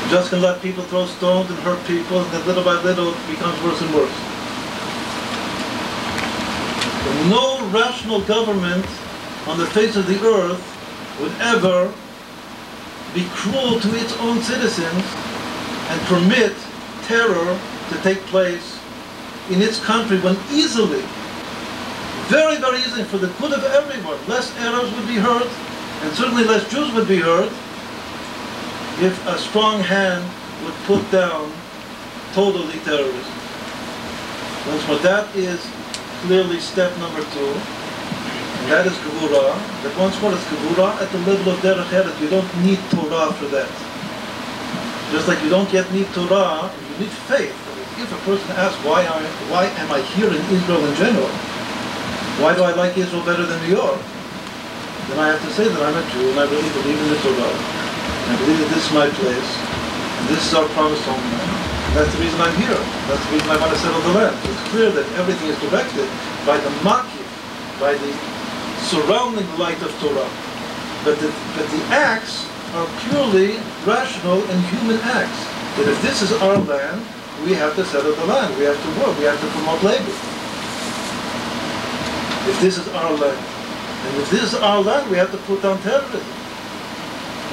We're just going to let people throw stones and hurt people, and then little by little it becomes worse and worse. But no rational government on the face of the earth would ever be cruel to its own citizens and permit terror to take place in its country when easily, very, very easily, for the good of everyone, less Arabs would be hurt, and certainly less Jews would be hurt, if a strong hand would put down totally terrorism. Once more, that is clearly step number 2. And that is Gevurah. That once more is Gevurah at the level of Derech Eretz. You don't need Torah for that. Just like you don't yet need Torah, you need faith. I mean, if a person asks, why am I here in Israel in general? Why do I like Israel better than New York? Then I have to say that I'm a Jew and I really believe in the Torah. And I believe that this is my place. And this is our promised homeland. And that's the reason I'm here. That's the reason I want to settle the land. It's clear that everything is directed by the makif, by the surrounding light of Torah. But the acts are purely rational and human acts. That if this is our land, we have to settle the land. We have to work. We have to promote labor. If this is our land. And if this is our land, we have to put down terrorism.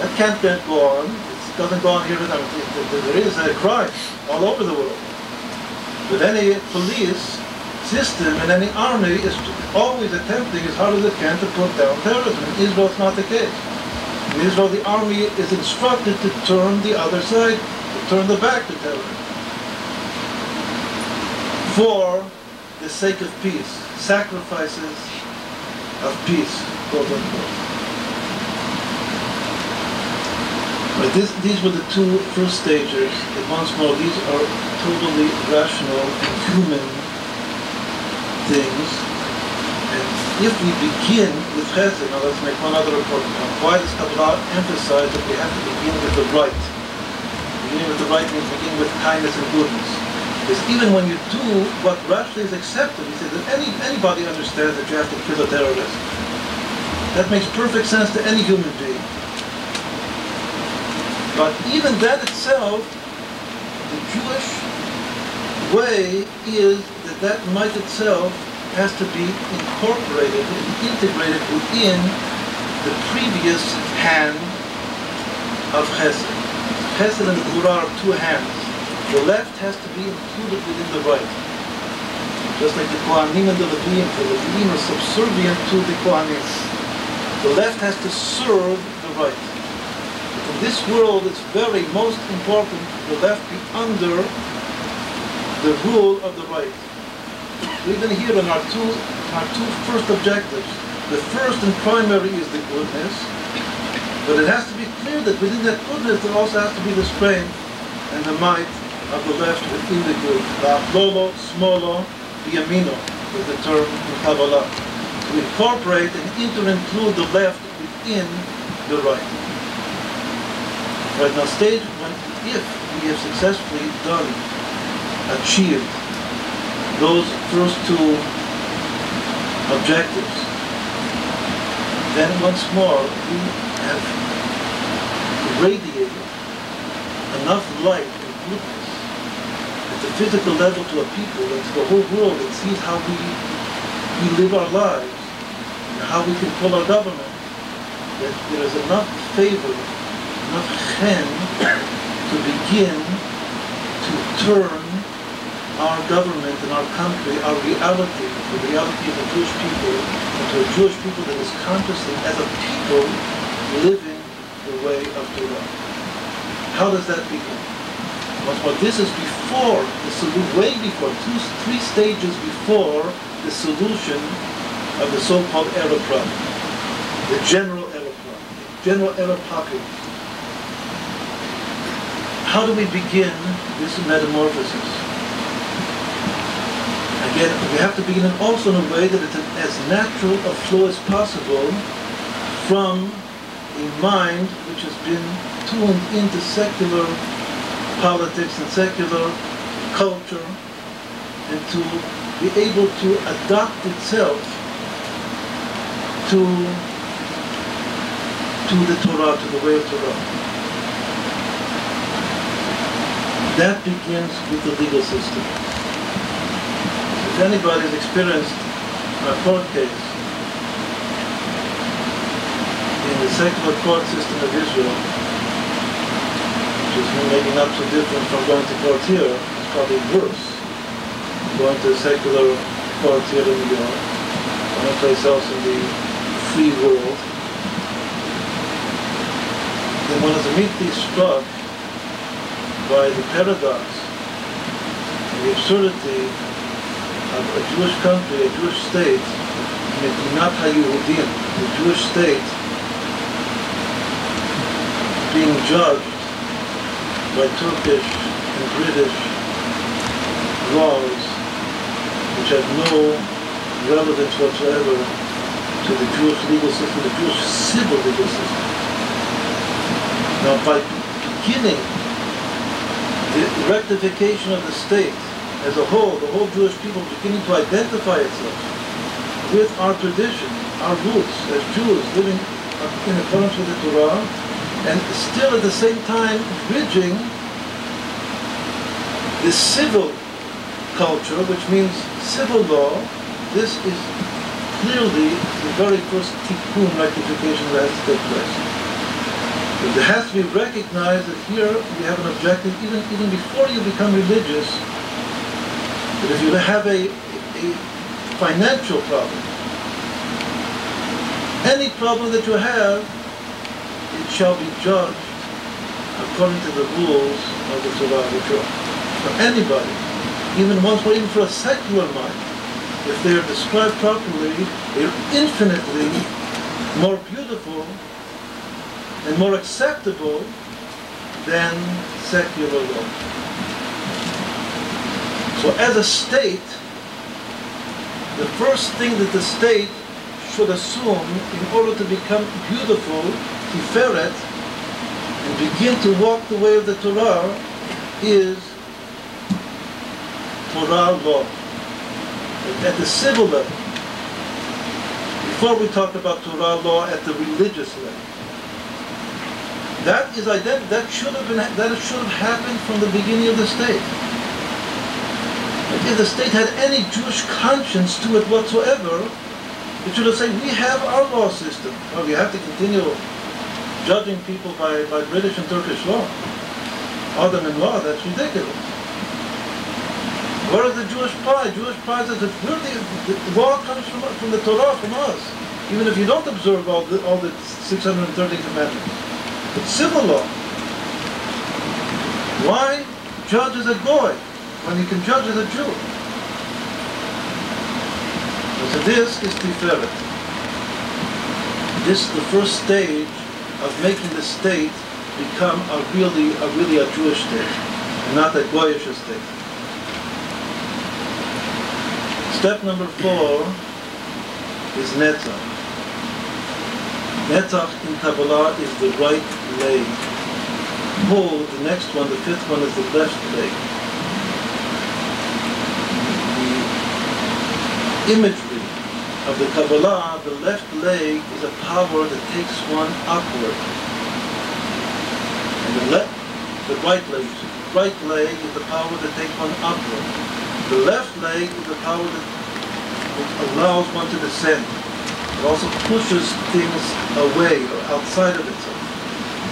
That can't go on. It doesn't go on here. There is a crime all over the world. But any police system and any army is always attempting as hard as it can to put down terrorism. In Israel, it's not the case. In Israel, the army is instructed to turn the other side, to turn the back to terrorism. For the sake of peace, sacrifices of peace, quote unquote. But these were the 2 first stages. And once more, these are totally rational, human things. And if we begin with Chesed, now let's make one other important point. Why does Kabbalah emphasize that we have to begin with the right? Beginning with the right means begin with kindness and goodness. Because even when you do what rationally is accepted, you say that anybody understands that you have to kill a terrorist. That makes perfect sense to any human being. But even that itself, the Jewish way is that might itself has to be incorporated and integrated within the previous hand of Chesed. Chesed and Gevurah are 2 hands. The left has to be included within the right. Just like the Kohanim and the Leviim are subservient to the Kohanim. The left has to serve the right. But in this world, it's very most important the left be under the rule of the right. So even here in our two first objectives, the first and primary is the goodness, but it has to be clear that within that goodness there also has to be the strength and the might of the left within the good. La'aplolo, smolo, biyamino is the term in Kabbalah. To incorporate and include the left within the right. Right now, stage when, if we have successfully achieved those first 2 objectives, then once more we have radiated enough light and goodness at the physical level to a people and to the whole world that sees how we live our lives and how we control our government, that there is enough favor, enough chen to begin to turn our government and our country, our reality, the reality of the Jewish people, into a Jewish people that is consciously, as a people, living the way of Torah. How does that begin? Well, this is before the solution, way before, 3 stages before the solution of the so-called Arab problem, the general Arab problem, the general Arab populace. How do we begin this metamorphosis? Again, we have to begin it also in a way that it's as natural a flow as possible from a mind which has been tuned into secular politics and secular culture, and to be able to adapt itself to the Torah, to the way of Torah. That begins with the legal system. If anybody has experienced a court case in the secular court system of Israel, which is maybe not so different from going to court here, it's probably worse. Going to a secular court here in New York, or anyplace else in the free world, then one is immediately struck by the paradox and the absurdity of a Jewish country, a Jewish state, Medinat HaYehudim, the Jewish state, being judged by Turkish and British laws which have no relevance whatsoever to the Jewish legal system, the Jewish civil legal system. Now, by beginning the rectification of the state as a whole, the whole Jewish people beginning to identify itself with our tradition, our roots as Jews living in accordance with the Torah, and still at the same time bridging the civil culture, which means civil law. This is clearly the very first tikkun rectification that has to take place. But it has to be recognized that here we have an objective, even before you become religious, that if you have a financial problem, any problem that you have, it shall be judged according to the rules of the Torah, which are for anybody, even once or even for a secular mind. If they are described properly, they are infinitely more beautiful and more acceptable than secular law. So as a state, the first thing that the state should assume in order to become beautiful, tiferet, and begin to walk the way of the Torah, is Torah law. At the civil level, before we talk about Torah law at the religious level. That is that should have happened from the beginning of the state. If the state had any Jewish conscience to it whatsoever, it should have said, we have our law system. Well, we have to continue judging people by British and Turkish law. Other than law, that's ridiculous. Where is the Jewish pride? Jewish pride says that the law comes from the Torah, from us. Even if you don't observe all the 630 commandments. But civil law. Why judge as a goy when you can judge as a Jew? So this is Tiferet. This is the first stage of making the state become really a Jewish state, and not a goyish state. Step number 4 is Netzach. Netzach in Kabbalah is the right leg. The next one, the 5th one, is the left leg. The imagery of the Kabbalah, the left leg is a power that takes one upward. And the right leg is the power that takes one upward. The left leg is the power that allows one to descend. It also pushes things away or outside of itself.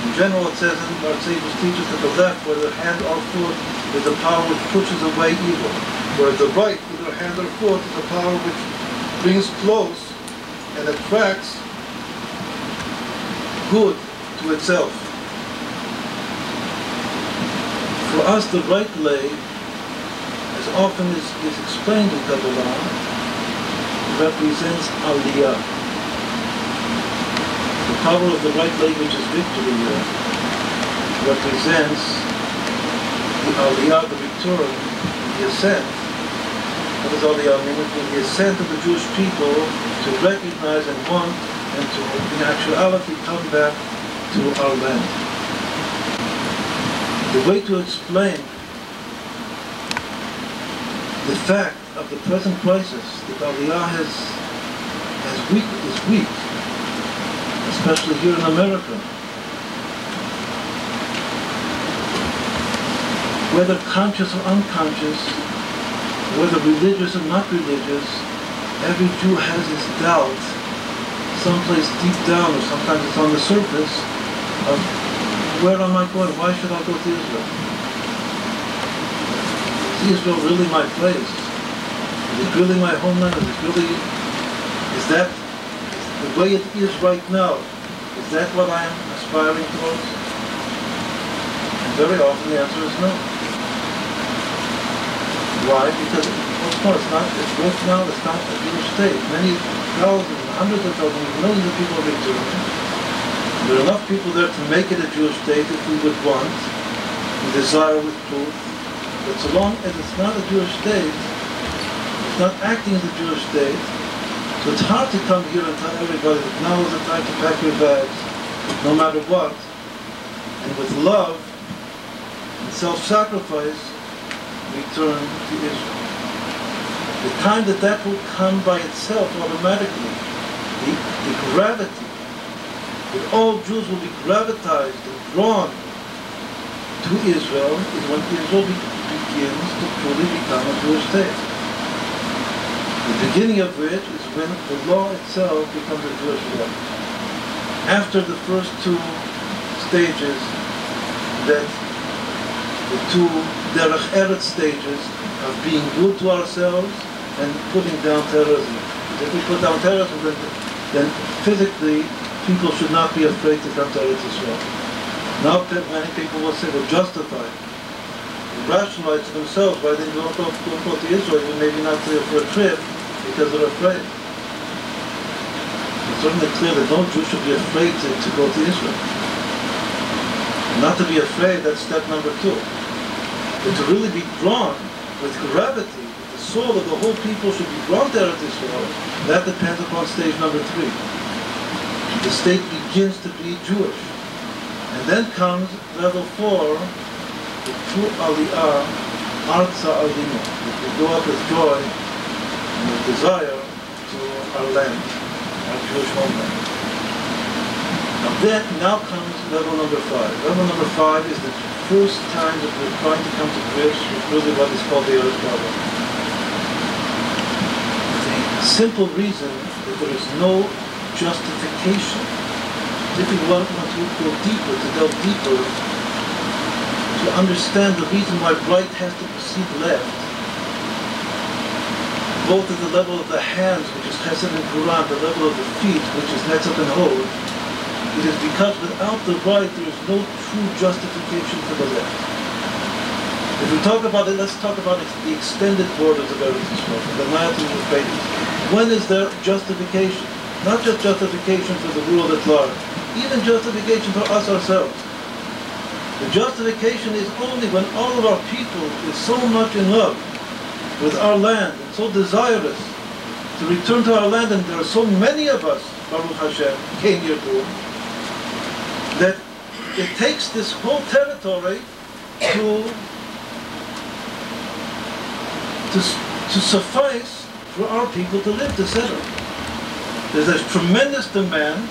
In general, it says in our sages teaches that the left, whether hand or foot, is the power which pushes away evil. Whereas the right, either hand or foot, is the power which brings close and attracts good to itself. For us, the right leg, as often is explained in Kabbalah, represents Aliyah. The power of the right leg, which is victory, represents the Aliyah, the return, the ascent. What does Aliyah mean? It means the ascent of the Jewish people to recognize and want and to, in actuality, come back to our land. The way to explain the fact of the present crisis that Aliyah is weak, especially here in America. Whether conscious or unconscious, whether religious or not religious, every Jew has his doubt, someplace deep down, or sometimes it's on the surface, of where am I going? Why should I go to Israel? Is Israel really my place? Is it really my homeland? Is that the way it is right now? Is that what I am aspiring towards? And very often the answer is no. Why? Because it's right now it's not a Jewish state. Many thousands, hundreds of thousands, millions of people are returning. There are enough people there to make it a Jewish state if we would want, we desire with truth. But so long as it's not a Jewish state, it's not acting as a Jewish state, so it's hard to come here and tell everybody that now is the time to pack your bags, no matter what, and with love and self-sacrifice, return to Israel. The time that will come by itself automatically, the gravity, that all Jews will be gravitized and drawn to Israel, is when Israel begins to truly become a Jewish state. The beginning of which is when the law itself becomes a Jewish law. After the first two stages, that the two derech eretz stages of being good to ourselves and putting down terrorism. If we put down terrorism, then physically people should not be afraid to come to Eretz Yisrael. Now many people will say, well, justify, rationalize to themselves why they don't go to Israel, and maybe not there for a trip, because they're afraid. It's certainly clear that no Jew should be afraid to go to Israel. Not to be afraid, that's step number 2. But to really be drawn with gravity, the soul of the whole people should be drawn to Eretz Yisrael, that depends upon stage number 3. The state begins to be Jewish. And then comes level 4, the true Aliyah, Arza Alima, that we go up with joy and with desire to our land, our Jewish homeland. Now comes level number 5. Level number 5 is the first time that we're trying to come to grips with really what is called the Eretz problem. The simple reason that there is no justification. If we want to go deeper, to delve deeper, to understand the reason why right has to precede left, both at the level of the hands, which is Chesed and Quran, the level of the feet, which is Netzach and Hod, it is because without the right there is no true justification for the left. If we talk about it, let's talk about the extended borders of Eretz Yisrael, from the Nile to the Euphrates. When is there justification? Not just justification for the world at large, even justification for us ourselves. The justification is only when all of our people is so much in love with our land and so desirous to return to our land, and there are so many of us, Baruch Hashem, came here to, that it takes this whole territory to suffice for our people to live, to settle. There's a tremendous demand,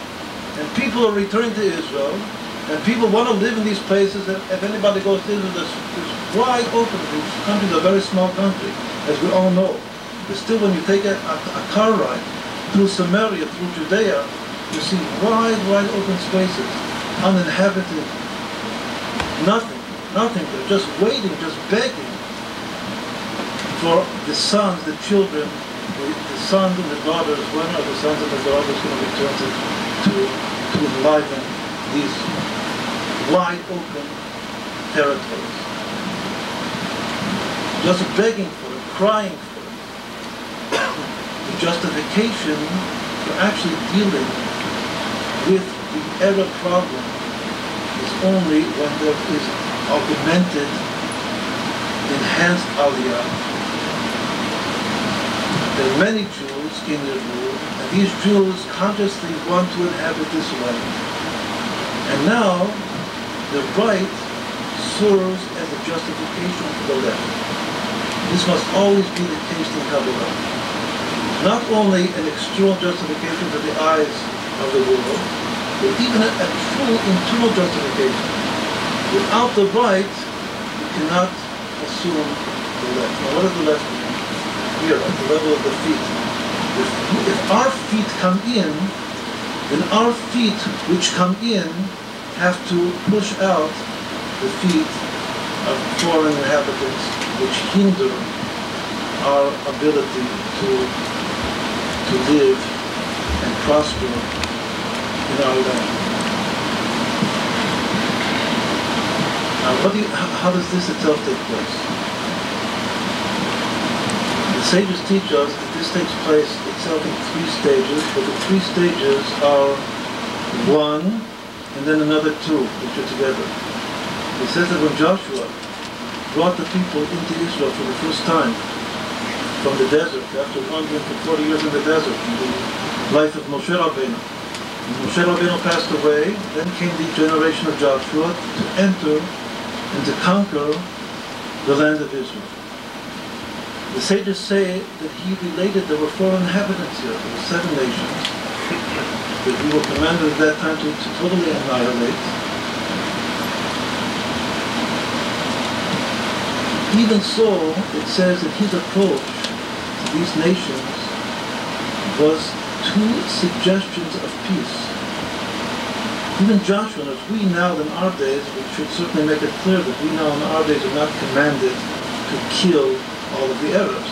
and people are returning to Israel, and people want to live in these places. And if anybody goes to Israel, there's wide open. This country is a very small country, as we all know. But still, when you take a car ride through Samaria, through Judea, you see wide open spaces, uninhabited, nothing. They're just waiting, just begging for the sons, the children, the sons and the daughters. When are the sons and the daughters going to return to enliven these wide open territories? Just begging for it, crying for it. The justification for actually dealing with the Arab problem is only when there is augmented, enhanced aliyah. There are many Jews in Israel, and these Jews consciously want to inhabit this land. And now, the right serves as a justification for the left. This must always be the case in Kabbalah. Not only an external justification to the eyes of the world, but even a true internal justification. Without the right, you cannot assume the left. Now what does the left mean? Here, at the level of the feet. If our feet come in, then our feet which come in have to push out the feet of foreign inhabitants, which hinder our ability to live and prosper in our land. Now, how does this itself take place? The sages teach us that this takes place itself in 3 stages, but the 3 stages are 1 and then another 2, which are together. It says that when Joshua brought the people into Israel for the first time from the desert, after wandering for 40 years in the desert, in the life of Moshe Rabbeinu. When Moshe Rabbeinu passed away, then came the generation of Joshua to enter and to conquer the land of Israel. The sages say that he related there were 4 inhabitants here, there were 7 nations, that we were commanded at that time to totally annihilate. Even so, it says that his approach to these nations was 2 suggestions of peace. Even Joshua, as we now in our days, we should certainly make it clear that we now in our days are not commanded to kill all of the Arabs.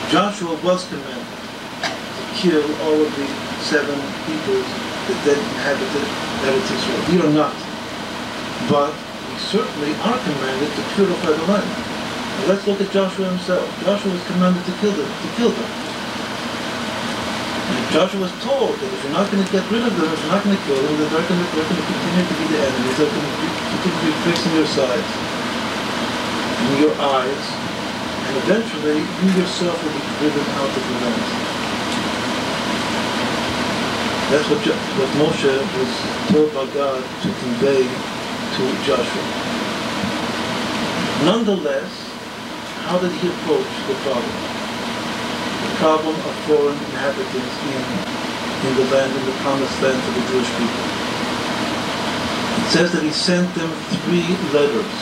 Joshua was commanded to kill all of the 7 peoples that then inhabited Eretz Israel. We are not. But we certainly are commanded to purify the land. Now let's look at Joshua himself. Joshua was commanded to kill them. And Joshua was told that if you're not going to get rid of them, if you're not going to kill them, then they're going to continue to be the enemies. They're going to continue to be fixing your sides and your eyes, and eventually you yourself will be driven out of the land. That's what Moshe was told by God to convey to Joshua. Nonetheless, how did he approach the problem? The problem of foreign inhabitants in the land, in the promised land for the Jewish people. It says that he sent them 3 letters.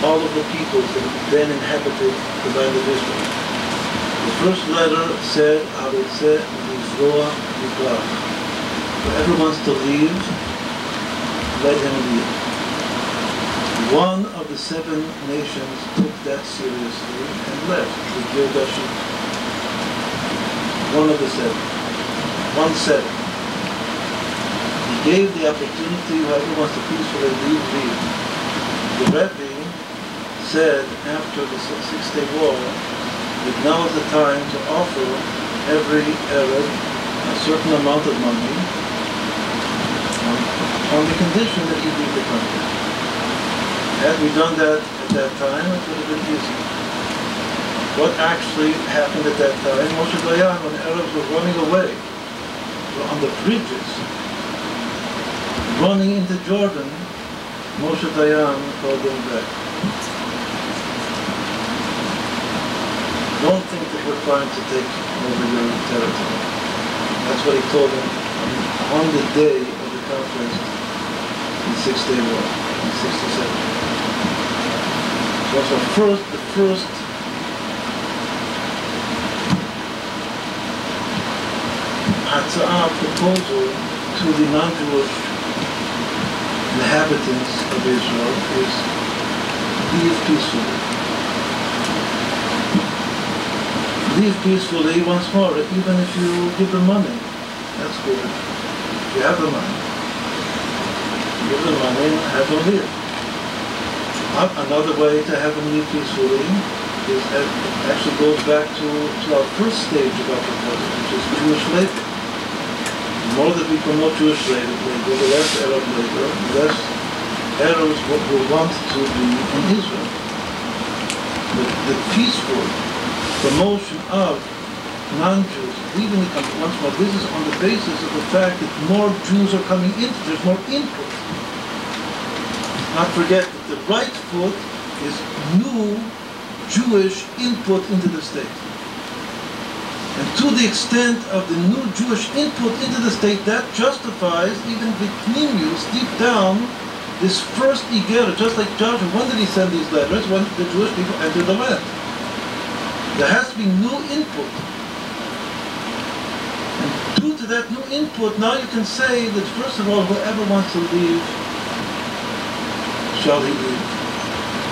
All of the peoples that then inhabited the land of Israel. The first letter said, whoever wants to leave, let him leave. One of the 7 nations took that seriously and left, the Girgashi. One of the 7. 1/7. He gave the opportunity, whoever wants to peacefully leave. The Rabbi said after the 6-day war that now is the time to offer every Arab a certain amount of money on the condition that he leave the country. Had we done that at that time, it would have been easy. What actually happened at that time? Moshe Dayan, when Arabs were running away, were on the bridges, running into Jordan, Moshe Dayan called them back. Don't think that we're trying to take over your territory. That's what he told them on the day of the conference in the 6-day war, in 67. So the first proposal to the non-Jewish inhabitants of Israel is leave peacefully. Leave peacefully once more, even if you give them money. That's good. If you have the money, give them money and have them leave. Another way to have them leave peacefully is actually goes back to our first stage of our proposal, which is Jewish labor. The more that we promote Jewish labor, the less Arab labor, the less Arabs will want to be in Israel. The peaceful promotion of non-Jews leaving the country once more, this is on the basis of the fact that more Jews are coming in, there's more input. Not forget that the right foot is new Jewish input into the state. And to the extent of the new Jewish input into the state, that justifies even the Pnimius deep down, this first Iger, just like Joshua. When did he send these letters? When the Jewish people entered the land. There has to be new input. And due to that new input, now you can say that first of all, whoever wants to leave, shall he leave.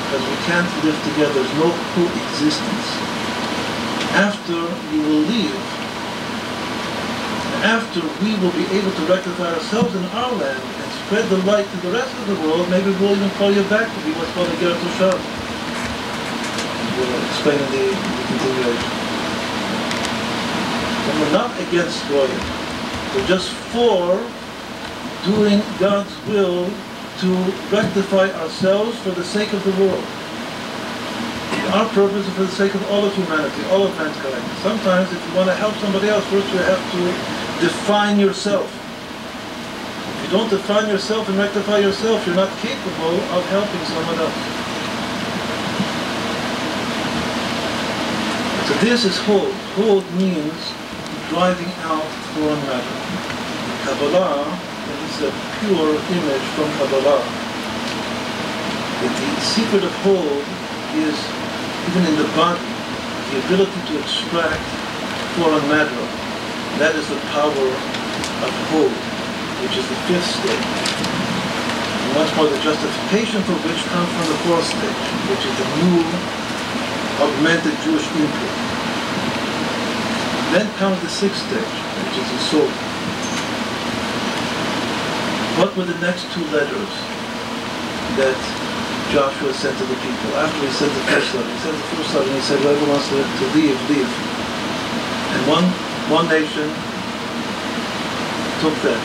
Because we can't live together. There's no coexistence. After you will leave, after we will be able to rectify ourselves in our land and spread the light to the rest of the world, maybe we'll even call you back to be what's called a Gertu Shav. We'll explain in the continuation. And we're not against Goyim. We're just for doing God's will to rectify ourselves for the sake of the world. Our purpose is for the sake of all of humanity, all of mankind. Sometimes if you want to help somebody else, first you have to define yourself. If you don't define yourself and rectify yourself, you're not capable of helping someone else. So this is hold. Hold means driving out foreign matter. Kabbalah, and this is a pure image from Kabbalah, that the secret of hold is even in the body, the ability to extract foreign matter. That is the power of hold, which is the fifth stage. And once more, the justification for which comes from the fourth stage, which is the new, augmented Jewish input. Then comes the sixth stage, which is the soul. What were the next two letters that Joshua sent to the people? After he sent the first letter, he sent the first letter and he said, whoever wants to leave, leave. And one nation took that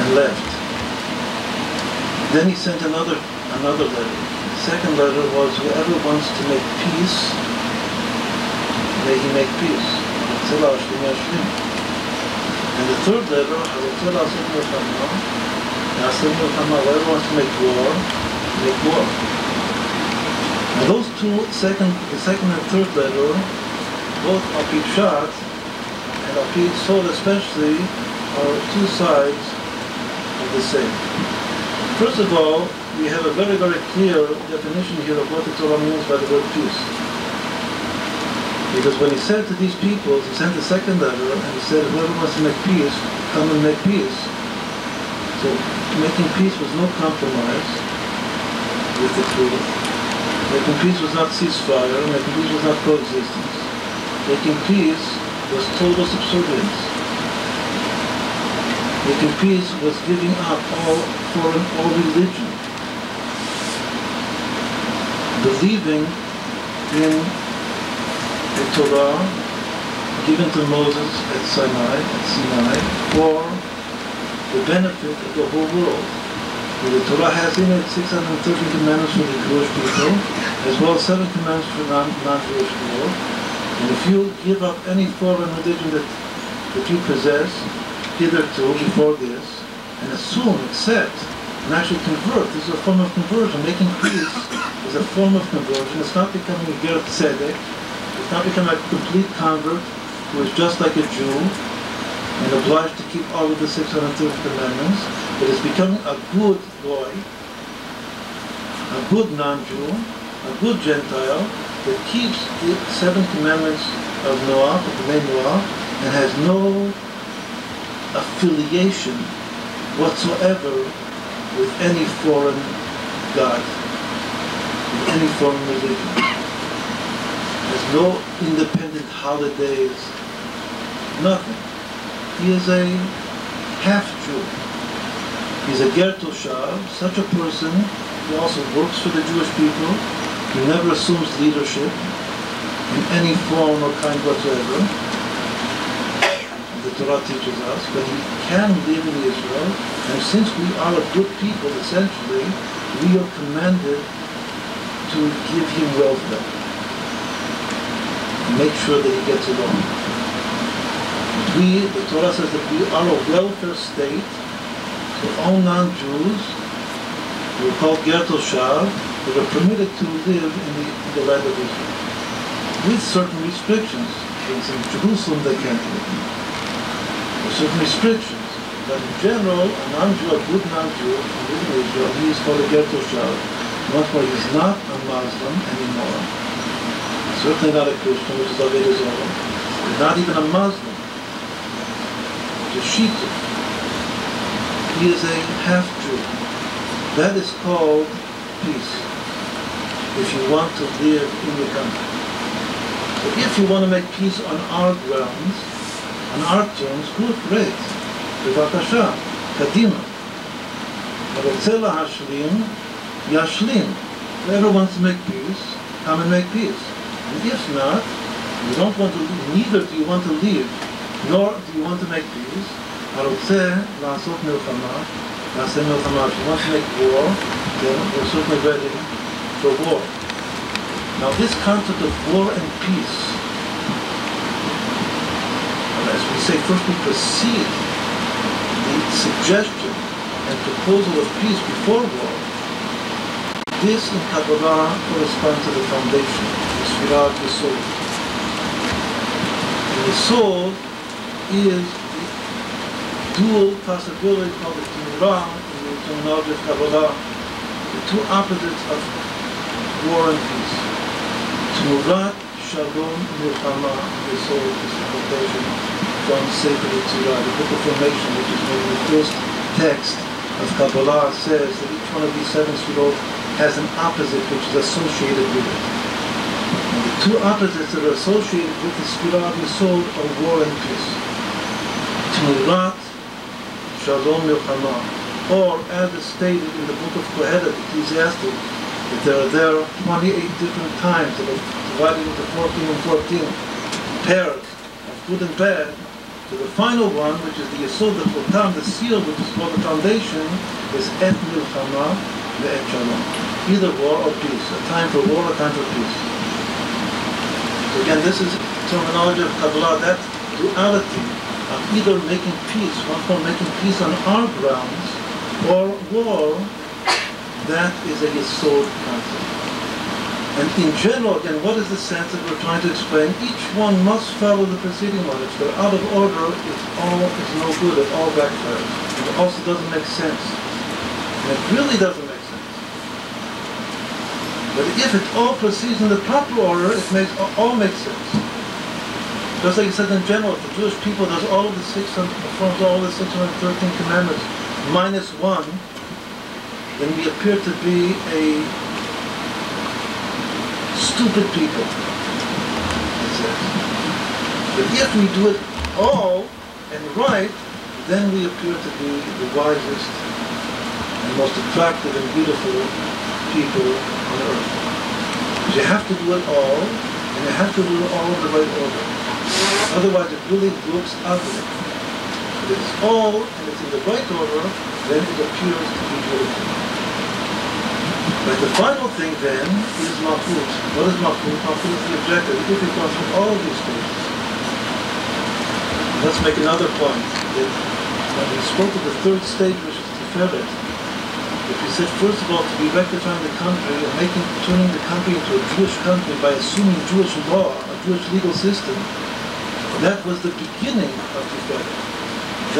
and left. Then he sent another letter. The second letter was, whoever wants to make peace, may he make peace. And the third letter, whoever wants to make war, make war. Now those two, the second and third letter, both Alpi Pshat and Alpi Sod especially, are two sides of the same. First of all, we have a very, very clear definition here of what the Torah means by the word peace. Because when he said to these people, he sent the second letter and he said, whoever wants to make peace, come and make peace. So making peace was no compromise with the truth. Making peace was not ceasefire. Making peace was not coexistence. Making peace was total subservience. Making peace was giving up all religion. Believing in the Torah given to Moses at Sinai for the benefit of the whole world. The Torah has in it 613 commandments for the Jewish people, as well as 7 commandments for non-Jewish people. And if you give up any foreign religion that you possess hitherto before this, and assume, accept, and actually convert, this is a form of conversion. Making peace is a form of conversion. It's not becoming a ger tzedek. It's not becoming a complete convert who is just like a Jew and obliged to keep all of the 630 commandments, but it's becoming a good boy, a good non-Jew, a good Gentile that keeps the 7 commandments of Noah, of the name Noah, and has no affiliation whatsoever with any foreign god, with any foreign religion. There's no independent holidays, nothing. He is a half-Jew. He's a ger toshav. Such a person, he also works for the Jewish people. He never assumes leadership in any form or kind whatsoever. The Torah teaches us, but he can live in Israel, and since we are a good people, essentially, we are commanded to give him welfare. Make sure that he gets along. The Torah says that we are a welfare state, so all non-Jews, we're called ger toshav, that are permitted to live in the land of Israel, with certain restrictions. For instance, in Jerusalem they can't live. There are certain restrictions, but in general, a non-Jew, a good non-Jew, who lives in Israel, he is called a Ger Toshav. Once more, he is not a Muslim anymore. Certainly not a Christian, which is Avodah Zarah. He's not even a Muslim. He's a Shiite. He is a half-Jew. That is called peace, if you want to live in the country. So if you want to make peace on our grounds, on our terms, good, great. Bevakasha, Kadima. Harotze lahashlim, yashlim. Whoever wants to make peace, come and make peace. And if not, you don't want to leave, neither do you want to leave, nor do you want to make peace. Harotze la'asot milchama, la'aseh milchama. If you want to make war, then we're certainly ready for war. Now this concept of war and peace, as we say, first we precede the suggestion and proposal of peace before war. This in Kabbalah corresponds to the foundation, the Sfirat Yesod. And Yesod is the dual possibility called the Torah in the terminology of Kabbalah, the two opposites of war and peace. Tmurat Shalom Milchama Yesod is the quotation from Sefer Yetzirah, the book of formation, which is maybe the first text of Kabbalah, says that each one of these seven sfirot has an opposite which is associated with it. And the two opposites that are associated with the Sfirat Yesod are war and peace. Tmurat Shalom Milchama, or as is stated in the book of Kohelet, Ecclesiastic, that there are 28 different times that are divided into 14 and 14 pairs of good and bad. So the final one, which is the Yesod, the Chotam, the seal, which is called the foundation, is Et Milchama ve'et Shalom. Either war or peace. A time for war, a time for peace. So again, this is terminology of Kabbalah, that duality of either making peace, one for making peace on our grounds, or war, that is a Yesod concept. And in general, again, what is the sense that we're trying to explain? Each one must follow the preceding one. If they're out of order, it's no good, it all backfires. It also doesn't make sense. And it really doesn't make sense. But if it all proceeds in the proper order, it all makes sense. Just like it said in general, if the Jewish people does all of the performs all the 613 commandments minus one, then we appear to be a stupid people, it says. But if we do it all and right, then we appear to be the wisest and most attractive and beautiful people on earth. Because you have to do it all, and you have to do it all in the right order. Otherwise it really looks ugly. If it's all and it's in the right order, then it appears to be beautiful. But the final thing then is Malchut. What is Malchut? Malchut is the objective. If it goes through all of these stages. Let's make another point. That when we spoke of the third stage, which is Tiferet, if we said first of all to be rectifying the country and turning the country into a Jewish country by assuming Jewish law, a Jewish legal system, that was the beginning of Tiferet.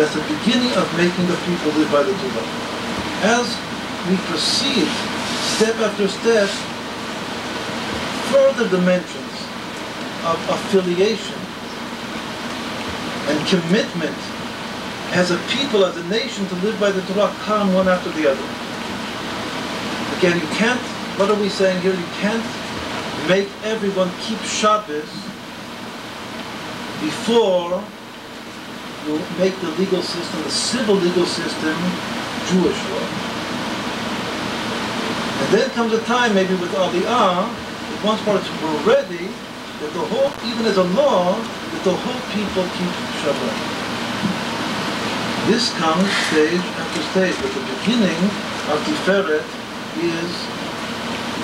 That's the beginning of making the people live by the Torah. As we proceed step after step, further dimensions of affiliation and commitment as a people, as a nation to live by the Torah come one after the other. Again, you can't, what are we saying here? You can't make everyone keep Shabbos before you make the legal system, the civil legal system, Jewish law. And then comes a time, maybe with Aliyah, that once we're ready, that the whole, even as a law, that the whole people keep Shabbat. This comes stage after stage, but the beginning of Tiferet is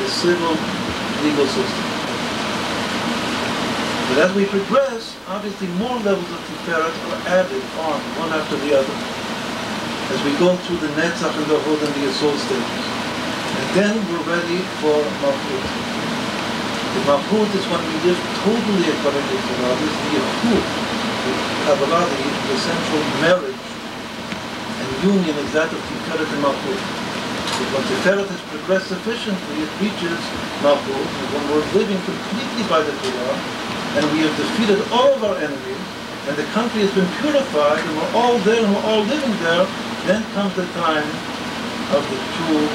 the civil legal system. But as we progress, obviously more levels of Tiferet are added on, one after the other, as we go through the Netzach and the Hod and the Yesod stages. And then we're ready for Malchut. The Malchut is when we live totally according to Torah. This is the Yichud. Kabbalah, the essential marriage and union is that of Tiferet and Malchut. But when Tiferet has progressed sufficiently, it reaches Malchut, and when we're living completely by the Torah, and we have defeated all of our enemies, and the country has been purified, and we're all there and we're all living there, then comes the time of the true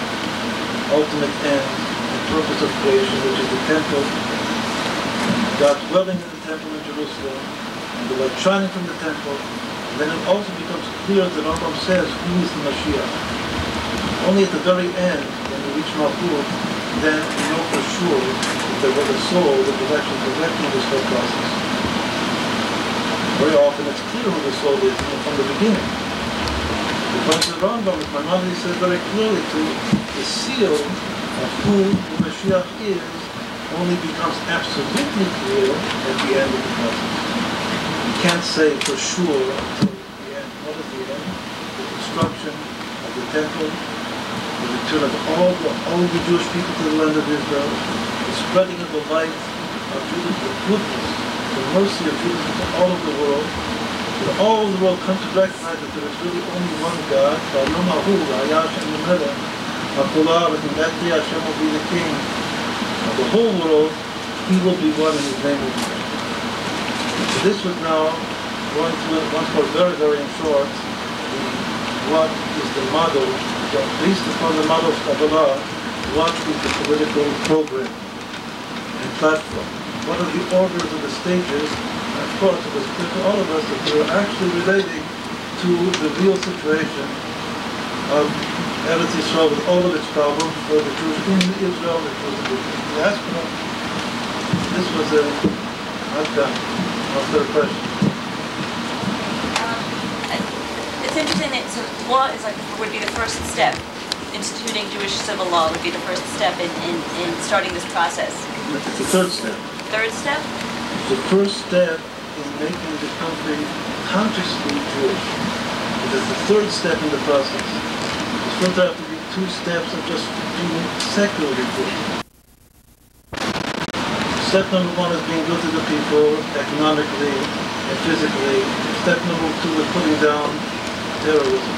ultimate end and purpose of creation, which is the temple, God dwelling in the temple in Jerusalem, and the light shining from the temple. And then it also becomes clear that Rambam says who is the Mashiach. Only at the very end, when we reach Malchut, then we know for sure that there was a soul that was actually directing this whole process. Very often it's clear who the soul is from the beginning. According to the Rambam, Maimonides says very clearly the seal of who the Mashiach is only becomes absolutely clear at the end of the process. You can't say for sure until the end. What is the end? The destruction of the temple, the return of all the Jewish people to the land of Israel, the spreading of the light of Judaism, the goodness, the mercy of Judaism to all of the world, that all of the world come to recognize that there is really only one God, and that day Hashem will be the king of the whole world. He will be one and his name will be one. So this was now going through it once more very, very in short, what is the model, based upon the model of Kabbalah, what is the political program and platform? What are the orders of the stages? And of course, it was clear to all of us that we were actually relating to the real situation of Eretz Yisrael with all of its problems, for the Jews in Israel, it was the diaspora. This was not done. What's their question? It's interesting that so law is would be the first step. Instituting Jewish civil law would be the first step in starting this process. It's the third step. Third step? The first step is making the country consciously Jewish. It is the third step in the process. There's going to have to be two steps of just being secularly Jewish. Step number one is being good to the people, economically and physically. Step number two is putting down terrorism.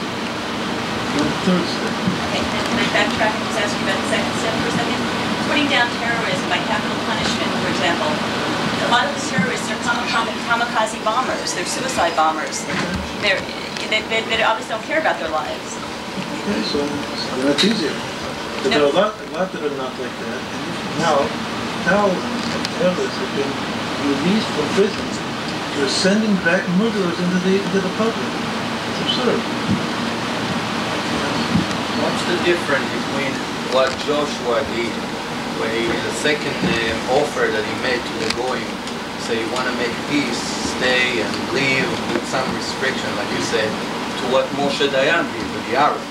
And the third step. Okay, and can I backtrack and just ask you about the second step for a second? Putting down terrorism by capital punishment, for example. A lot of the terrorists are kamikaze bombers. They're suicide bombers. They obviously don't care about their lives. Okay, so that's easier. But there are a lot that are not like that. And now, thousands of terrorists have been released from prison. You're sending back murderers into the public. It's absurd. What's the difference between what Joshua did, when the second offer that he made to the Goyim, say you want to make peace, stay and live with some restriction, like you said, to what Moshe Dayan did with the Arabs?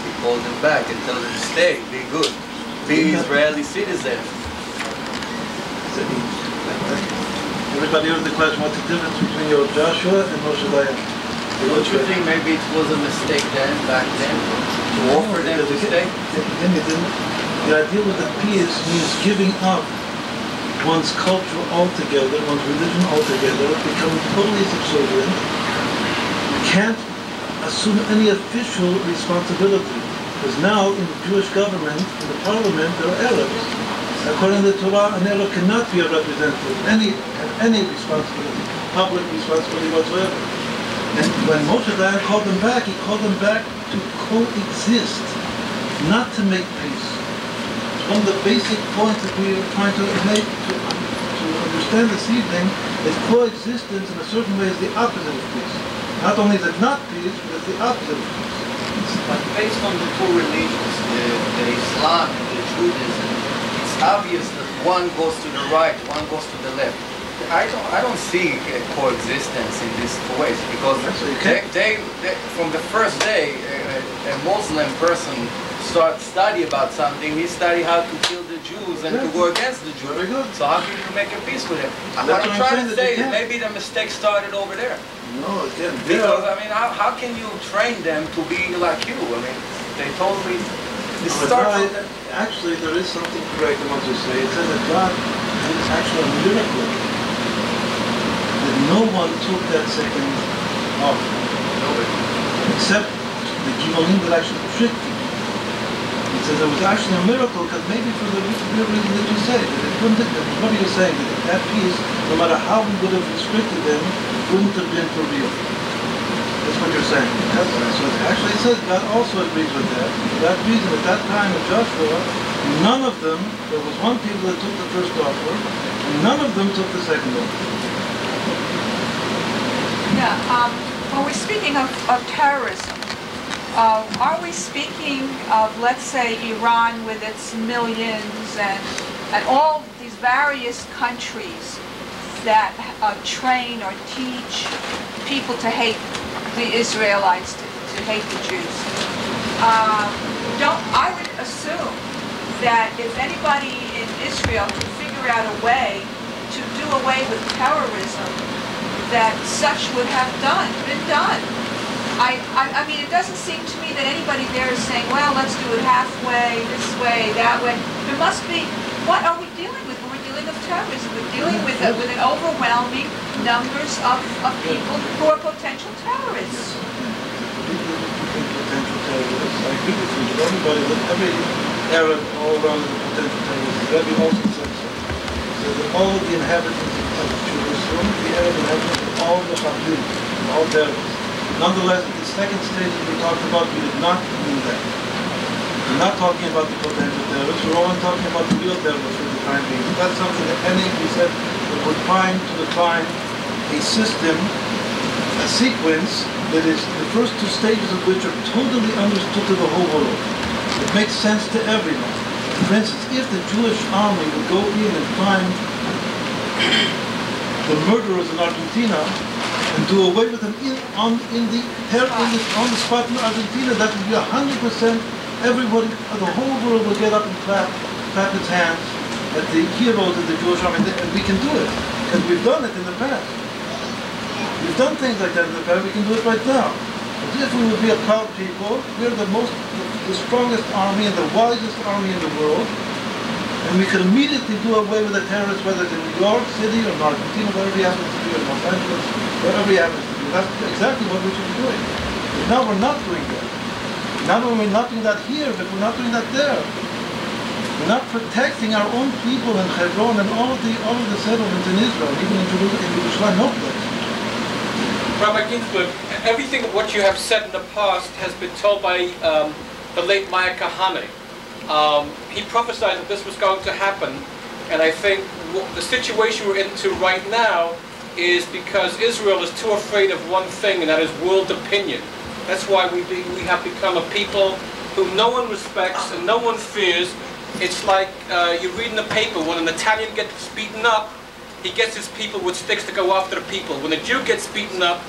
He called them back and told them, stay, be good, be Israeli citizens. Everybody heard the question, what's the difference between your Joshua and Moshe Dayan? Don't you think maybe it was a mistake then, back then, to offer them to stay? The idea with the peace means giving up one's culture altogether, one's religion altogether, becoming totally subservient. You can't assume any official responsibility, because now in the Jewish government, in the parliament, there are Arabs. According to the Torah, an Arab cannot be a representative, any responsibility, public responsibility whatsoever. And when Moshe Dayan called them back, he called them back to coexist, not to make peace. It's one of the basic points that we are trying to make, to understand this evening, that coexistence in a certain way is the opposite of peace. Not only is it not peace, but it's the opposite of peace. But based on the two religions, the Islam and the Judaism, it's obvious that one goes to the right, one goes to the left. I don't see coexistence in these two ways, because they from the first day a Muslim person study about something, he study how to kill the Jews and to go against the Jews. So how can you make a peace with him? What I'm trying to say is maybe the mistake started over there. No, again, because I mean, how can you train them to be like you? I mean, they totally. Actually, there is something correct in what you say. It says that God is actually a miracle that no one took that second offering. Nobody. Except the Ginzburg that actually tricked him. It says there was actually a miracle because maybe for the real reason that you say, that it wouldn't have, what are you saying? That piece, no matter how we would have restricted them, wouldn't have been for real. That's what you're saying. That's right. So actually it says God also agrees with that. For that reason, at that time of Joshua, none of them, there was one people that took the first offer, and none of them took the second offer. Yeah, when we're speaking of terrorism, are we speaking of, let's say, Iran with its millions and all these various countries that train or teach people to hate the Israelites, to hate the Jews? I would assume that if anybody in Israel could figure out a way to do away with terrorism, that such would have been done. I mean, it doesn't seem to me that anybody there is saying, well, let's do it halfway, this way, that way. There must be, what are we dealing with when we're dealing with terrorism? We're dealing with an overwhelming numbers of people who are potential terrorists. Potential terrorists. I agree with you. Every Arab all around is a potential terrorist. Rabbi also said so. So that all of the inhabitants of Jerusalem, the Arab inhabitants, all the Chablim, all terrorists. Nonetheless, at the second stage that we talked about, we did not mean that. We're not talking about the potential terrorists, we're only talking about the real terrorists for the time being. That's something that we said that we're trying to define a system, a sequence, that is the first two stages of which are totally understood to the whole world. It makes sense to everyone. For instance, if the Jewish army would go in and find the murderers in Argentina, and do away with them on the spot in Argentina, that would be 100%. Everybody, the whole world will get up and clap its hands at the heroes of the Jewish army, and we can do it because we've done it in the past. We've done things like that in the past. We can do it right now. But if we would be a proud people, we're the strongest army and the wisest army in the world. And we could immediately do away with the terrorists, whether it's in New York City or in Argentina, wherever he happens to be, or Los Angeles, wherever he happens to be. That's exactly what we should be doing. But now we're not doing that. Not only we're not doing that here, but we're not doing that there. We're not protecting our own people in Hebron and all of the settlements in Israel, even in Jerusalem, no place. Rabbi Ginzburg, everything what you have said in the past has been told by the late Maya Kahane. He prophesied that this was going to happen, and I think the situation we're into right now is because Israel is too afraid of one thing, and that is world opinion. That's why we have become a people whom no one respects and no one fears. It's like you read in the paper, when an Italian gets beaten up, he gets his people with sticks to go after the people. When a Jew gets beaten up,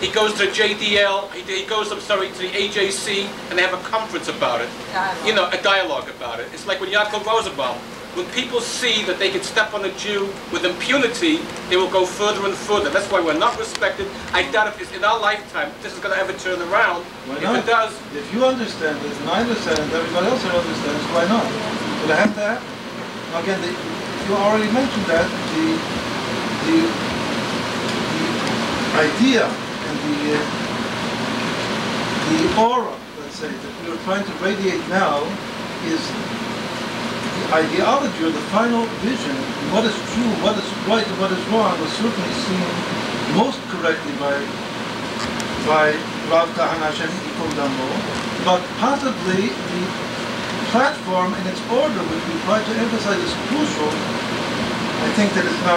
he goes to JDL, he goes, to the AJC, and they have a conference about it. Dialogue. You know, a dialogue about it. It's like when Yaakov Rosenbaum, when people see that they can step on a Jew with impunity, they will go further and further. That's why we're not respected. I doubt if it's in our lifetime this is going to ever turn around. Why if not? it does... If you understand this, and I understand it, everybody else understands, why not? But I have to happen. Again, you already mentioned that, the idea and the aura, let's say, that we are trying to radiate now is the ideology or the final vision. What is true, what is right, and what is wrong was certainly seen most correctly by Rav Kahana Hashem Yikom Damo, but possibly the platform and its order, which we try to emphasize, is crucial. I think that it's not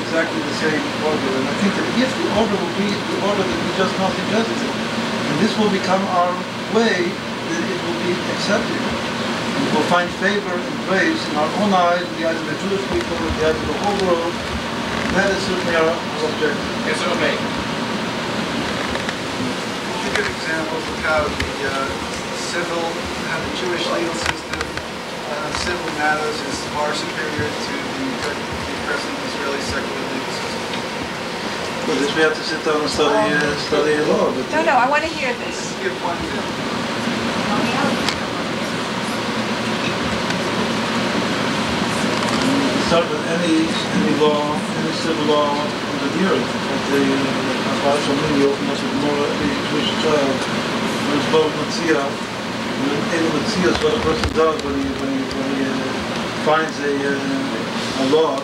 exactly the same order, and I think that if the order will be the order that we just now suggested, and this will become our way, then it will be accepted. We will find favor and praise in our own eyes, in the eyes of the Jewish people, in the eyes of the whole world. And that is certainly our objective. Yes, okay. Could you give examples of how how the Jewish legal system civil matters is far superior to the present Israeli secular legal system? Well, this we have to sit down and study law. But No, I want to hear this. Just give one example. start with any law, any civil law on the earth. Like the Rabbi Shalmini opened up the Gemara, every Jewish child, when it's Baruch Matzia, and Matzia is what a person does when he finds a loss.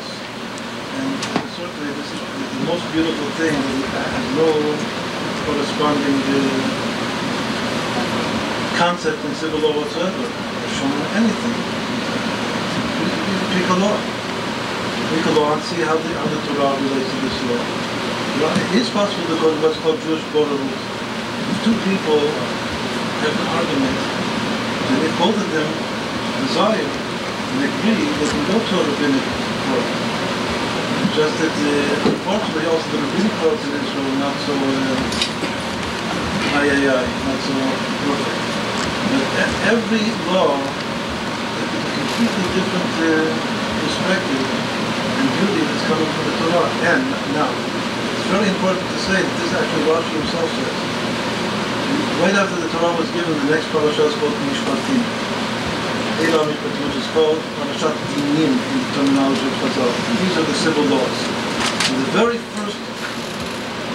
And certainly this is the most beautiful thing that has no corresponding concept in civil law whatsoever, or showing anything. Pick a law. Pick a law and see how the Torah relates to this law. It is possible to go to what's called Jewish border rules. If two people have an argument, and if both of them desire and agree, they can go to a rabbinic court. Just that, unfortunately, also the rabbinic courts in Israel are not so, not so perfect. But every law has a completely different perspective and beauty that's coming from the Torah. And now, it's very important to say that this actually Rashi himself says. Right after the Torah was given, the next parasha is called Mishpatim. Eila Mishpatim, which is called Parashat Dinim in the terminology of Chazal. These are the civil laws. And the very first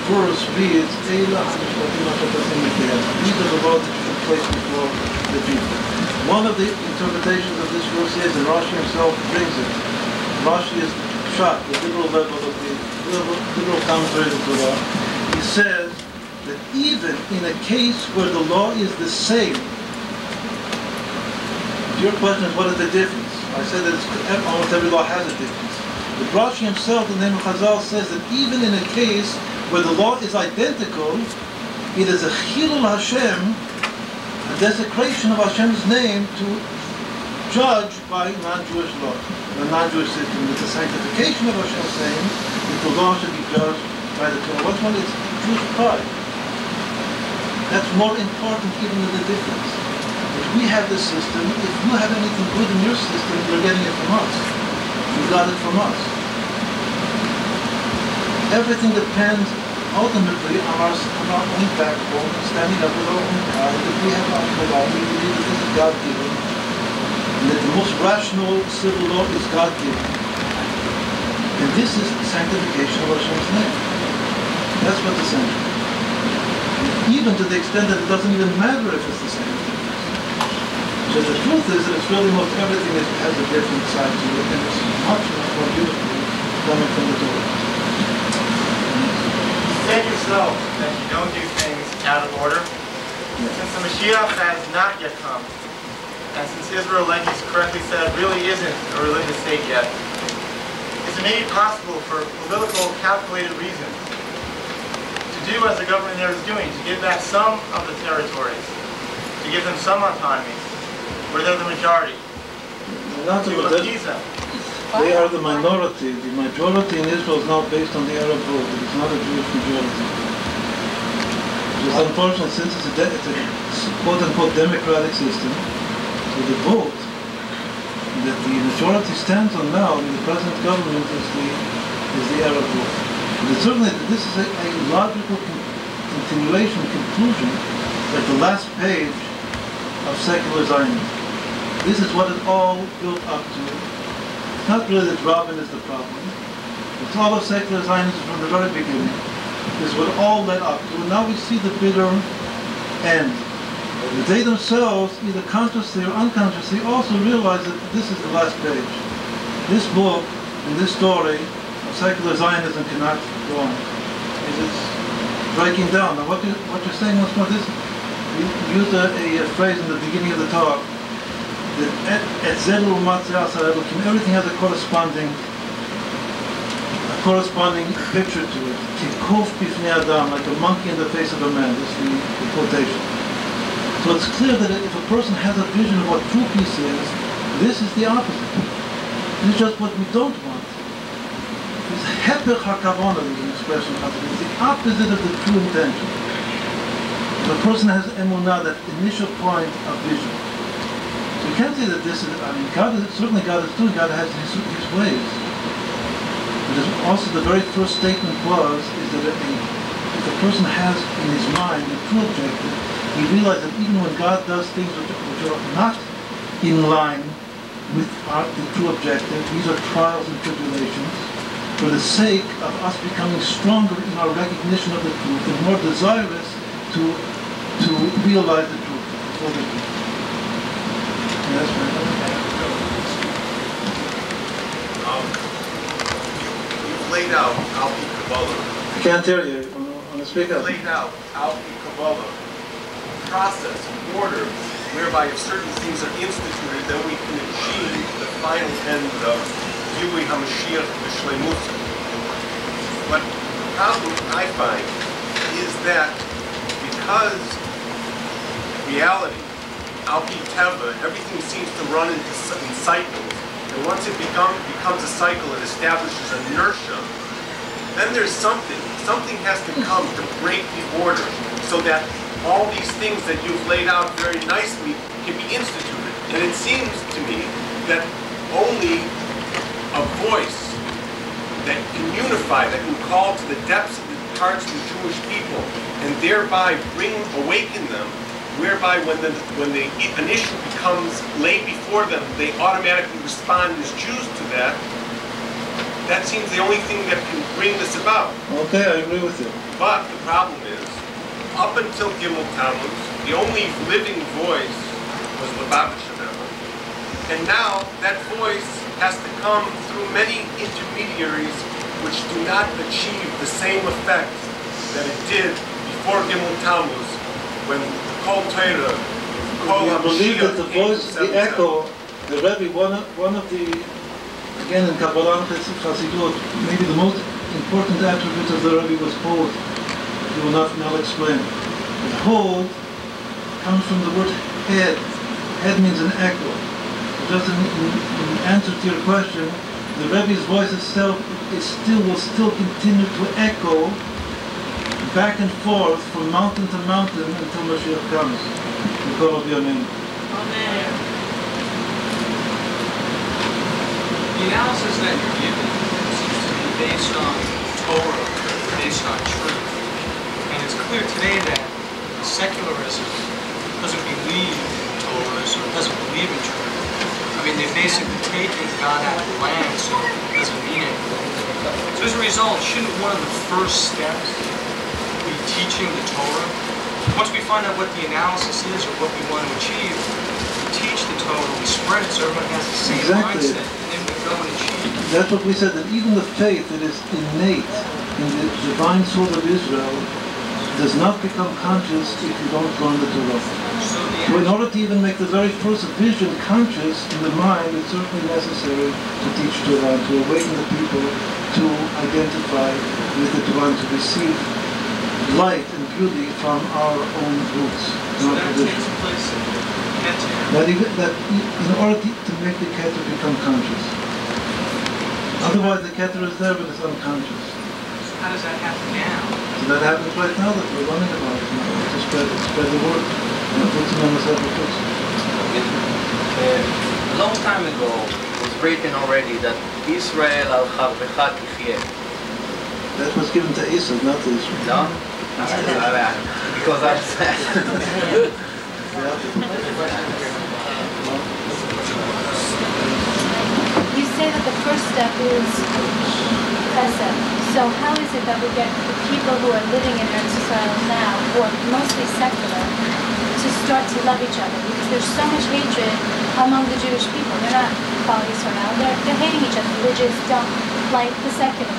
verse reads, Eila Mishpatim Ashatatim Mifehem. These are the laws that you should place before the people. One of the interpretations of this verse is, and Rashi himself brings it. Rashi is shot, the literal level of the literal commentary of the Torah. He says that even in a case where the law is the same, your question is, what is the difference? I said that almost every law has a difference. But Rashi himself, in the name of Chazal, says that even in a case where the law is identical, it is a chilul Hashem, a desecration of Hashem's name to judge by non-Jewish law, the non-Jewish system. It's a sanctification of Hashem's name that the law should be judged by the Torah. What's one? It's Jewish pride. That's more important even than the difference. If we have this system, if you have anything good in your system, you're getting it from us. You got it from us. Everything depends ultimately on our own backbone, standing up with our own pride. If we have our Torah, we believe that this is God-given, and that the most rational civil law is God-given. And this is the sanctification of Hashem's name. That's what's essential. Even to the extent that it doesn't even matter if it's the same thing. So the truth is that it's really most everything that has a different side to it, and it's much more beautiful coming from the Torah. You said yourself that you don't do things out of order. Since the Mashiach has not yet come, and since Israel, like you correctly said, really isn't a religious state yet, is it maybe possible for political, calculated reasons to do as the government there is doing, to give back some of the territories, to give them some autonomy, where they're the majority, to appease them? They are the minority. The majority in Israel is not based on the Arab vote. It is not a Jewish majority. It's unfortunate, since it's a quote-unquote democratic system, so the vote that the majority stands on now in the present government is the Arab vote. But certainly this is a logical continuation, conclusion, like the last page of secular Zionism. This is what it all built up to. It's not really that Rabbi is the problem. It's all of secular Zionism from the very beginning. This is what it all led up to. And now we see the bitter end. But they themselves, either consciously or unconsciously, also realize that this is the last page. This book and this story of secular Zionism cannot go on. It's breaking down. Now what you're saying once more, this, you used a phrase in the beginning of the talk, that everything has a corresponding picture to it. Like a monkey in the face of a man. This is the quotation. So it's clear that if a person has a vision of what true peace is, this is the opposite. This is just what we don't want. It's hepech hakavona, is an expression of it. It's the opposite of the true intention. If a person has emunah, that initial point of vision. So you can't say that this is, God is true, God has his ways. But also the very first statement is that if a person has in his mind a true objective, he realizes that even when God does things which are not in line with the true objective. These are trials and tribulations for the sake of us becoming stronger in our recognition of the truth and more desirous to realize the truth. Yes, You've laid out Al-Pi Kabbalah. I can't hear you. On the speaker. You've laid out Al-Pi Kabbalah, process, order, whereby if certain things are instituted, then we can achieve the final end of Yui HaMashiach B'Shleimus. But the problem I find is that because reality, Al-Pi Teva, everything seems to run in cycles, and once it becomes a cycle, it establishes inertia, then there's something has to come to break the order so that all these things that you've laid out very nicely can be instituted. And it seems to me that only a voice that can unify, that can call to the depths of the hearts of the Jewish people, and thereby awaken them, whereby when an issue becomes laid before them, they automatically respond as Jews to that. That seems the only thing that can bring this about. Okay, I agree with you. But the problem is, up until Gimel Tammuz, the only living voice was Lubavitcher Rebbe. And now that voice has to come through many intermediaries which do not achieve the same effect that it did before Gimel Tammuz, when Kol Torah, Kol I believe that the voice, the 77. echo, the Rabbi, one of the, again in Kabbalah and Chassidut, maybe the most important attribute of the Rabbi was hold. You will not now explain. But hold comes from the word head. Head means an echo. Just in answer to your question, the Rebbe's voice itself will still continue to echo back and forth from mountain to mountain until Mashiach comes. We call it Amen. Amen. The analysis that you're giving seems to be based on Torah, based on truth. And it's clear today that secularism doesn't believe in Torah, so it doesn't believe in truth. I mean, they've basically taken God out of the land, so it doesn't mean anything. So as a result, shouldn't one of the first steps be teaching the Torah? Once we find out what the analysis is or what we want to achieve, we teach the Torah, we spread it so everyone has the same mindset, and then we go and achieve. That's what we said, that even the faith that is innate in the divine soul of Israel does not become conscious if you don't learn the Torah. So in order to even make the very first vision conscious in the mind, it's certainly necessary to teach Torah, to awaken the people to identify with the Torah, to receive light and beauty from our own roots. So that takes place in Keter. That in order to make the Keter become conscious. Otherwise the Keter is there but it's unconscious. So how does that happen now? So that happens right now that we're learning about it now, to spread the word. A long time ago it was written already that Israel al Charvecha Tichye. That was given to Esau, not to Israel. No? Because I'm sad. You say that the first step is chesed. So how is it that we get the people who are living in Eretz Israel now, who are mostly secular, to start to love each other? Because there's so much hatred among the Jewish people. They're not qualities for now. They're hating each other. The religious don't like the secular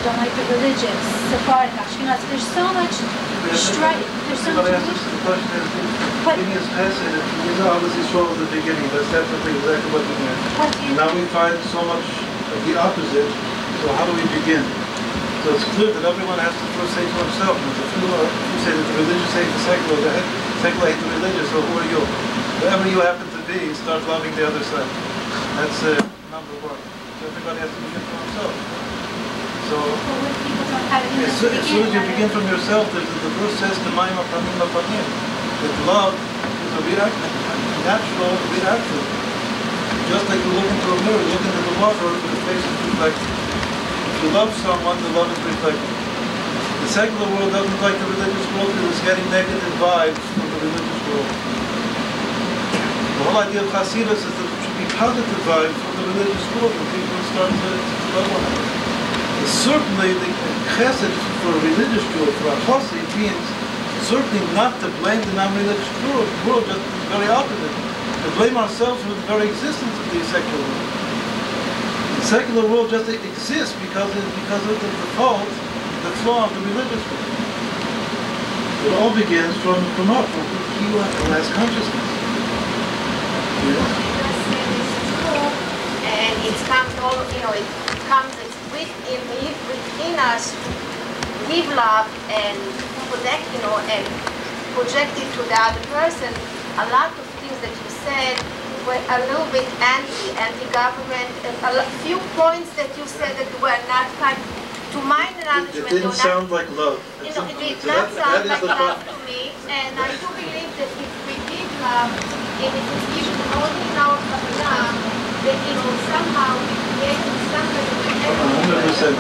don't like the religious. Sephardic, Ashkenazi. There's so much strife. There's so much. The question is, thing is chesed. You know, obviously saw at the beginning. That's definitely exactly what we meant. Now we find so much of the opposite. So how do we begin? So it's clear that everyone has to first say to himself, if you say that the religious hate the secular, the secular hate the religious, so who are you? Whoever you happen to be, start loving the other side. That's number one. So everybody has to begin from himself. So as soon as you begin from yourself, the verse says, "T'mayim apanim apanim," that love is a natural reaction. Just like you look into a mirror, look into the water, the face is reflected. If you love someone, the love is reflected. The secular world doesn't like the religious world because it's getting negative vibes from the religious world. The whole idea of Hasidus is that it should be positive vibe from the religious world when people start to love one another. And certainly the chesed for a religious Jew, for a Chassid, means certainly not to blame the non-religious world, just the very opposite. To blame ourselves for the very existence of the secular world. The secular world just exists because of the fault, the flaw of the religious world. It all begins from us, from who has consciousness. And it comes all, it comes within us to give love and protect, and project it to the other person. A lot of things that you said were a little bit anti-government. A few points that you said that were not kind to my knowledge. It didn't sound like love. It did not sound like love to me, and I do believe that if we give love, and if we give it only in our Kabbalah, that it will somehow get somebody with 100%.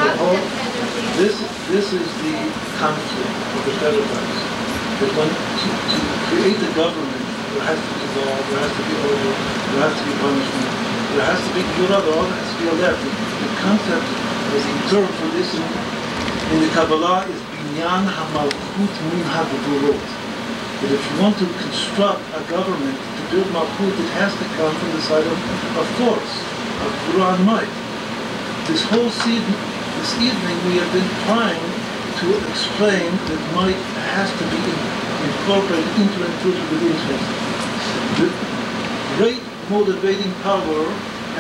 This is the conflict of the paradox. That when to create a government, there has to be law, there has to be order, there has to be punishment, there has to be Torah, there has to be a left. The concept, as the term for this in the Kabbalah is binyan hamalchut min hagvurot. That if you want to construct a government, to build malchut, it has to come from the side of force, of Torah and might. This evening we have been trying to explain that might has to be incorporated into and included with interest. The great motivating power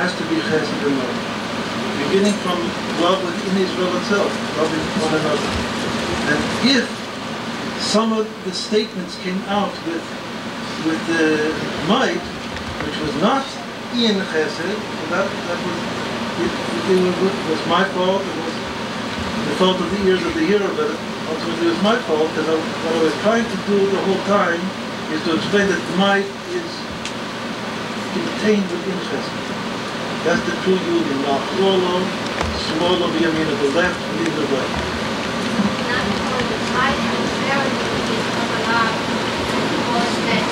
has to be chesed and love, beginning from love within Israel itself, loving one another. And if some of the statements came out with the might, which was not in chesed, that was my fault. It was the fault of the ears of the hearer, but ultimately it was my fault, because what I was trying to do the whole time is to explain that might is contained within chesed. That's the true union. La'acholo, smolo b'yamin, of the left and the right. Not only the might and clarity is Kabbalah, was that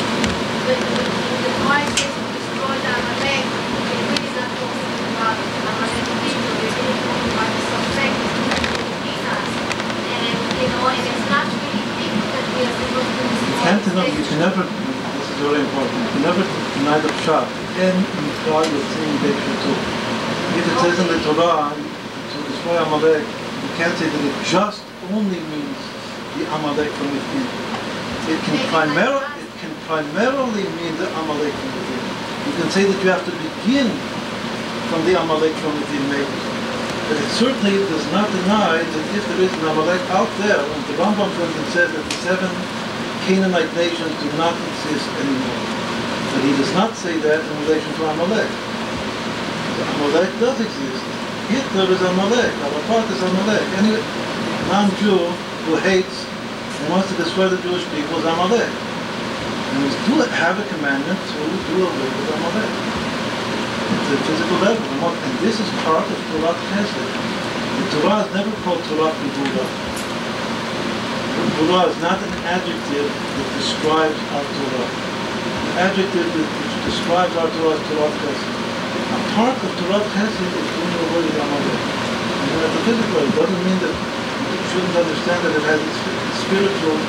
when the Torah says to destroy the Amalek, it really is not talking about Amalek people, it really talking about the suspect within us. And, and it's not really people that we are supposed to destroy. You can never, this is very important, you can never deny the pshat. And imply the thing that you do. If it says in the Torah to destroy Amalek, you can't say that it just only means the Amalek from within. It can primarily mean the Amalek from within. You can say that you have to begin from the Amalek from within, maybe. But it certainly does not deny that if there is an Amalek out there, and the Rambam, for instance, says that the 7 Canaanite nations do not exist anymore. But he does not say that in relation to Amalek. The Amalek does exist. Hitler is Amalek. Arafat is Amalek. Any non-Jew who hates and wants to destroy the Jewish people is Amalek. And we do have a commandment to do away with Amalek. It's a physical level. And this is part of Torah Chesed. The Torah is never called Torah Kibura. Torah is not an adjective that describes our Torah. Adjective which describes our Torah as Torah Chesed. A part of Torah Chesed is doing away with Amalek. And at the physical level, it doesn't mean that you shouldn't understand that it has a spiritual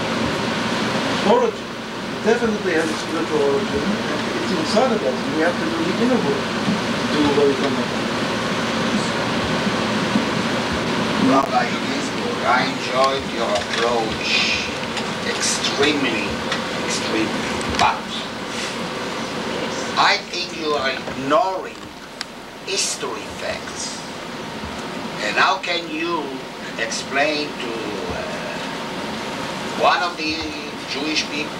origin. It definitely has a spiritual origin, and it's inside of us, and we have to do the inner work to do away with Amalek. Rabbi Ginzburg, I enjoyed your approach extremely, but I think you are ignoring history facts. And how can you explain to one of the Jewish people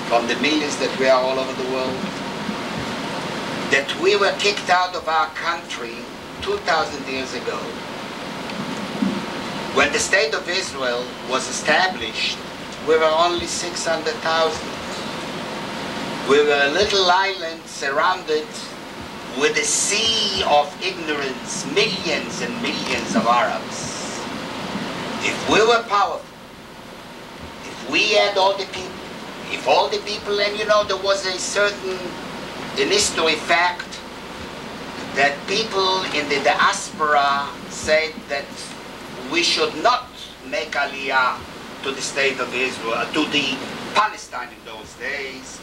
from the millions that we are all over the world that we were kicked out of our country 2,000 years ago? When the state of Israel was established, we were only 600,000. We were a little island surrounded with a sea of ignorance, millions and millions of Arabs. If we were powerful, if we had all the people, if all the people, and there was a certain, in history fact, that people in the diaspora said that we should not make aliyah to the state of Israel, to the Palestine in those days,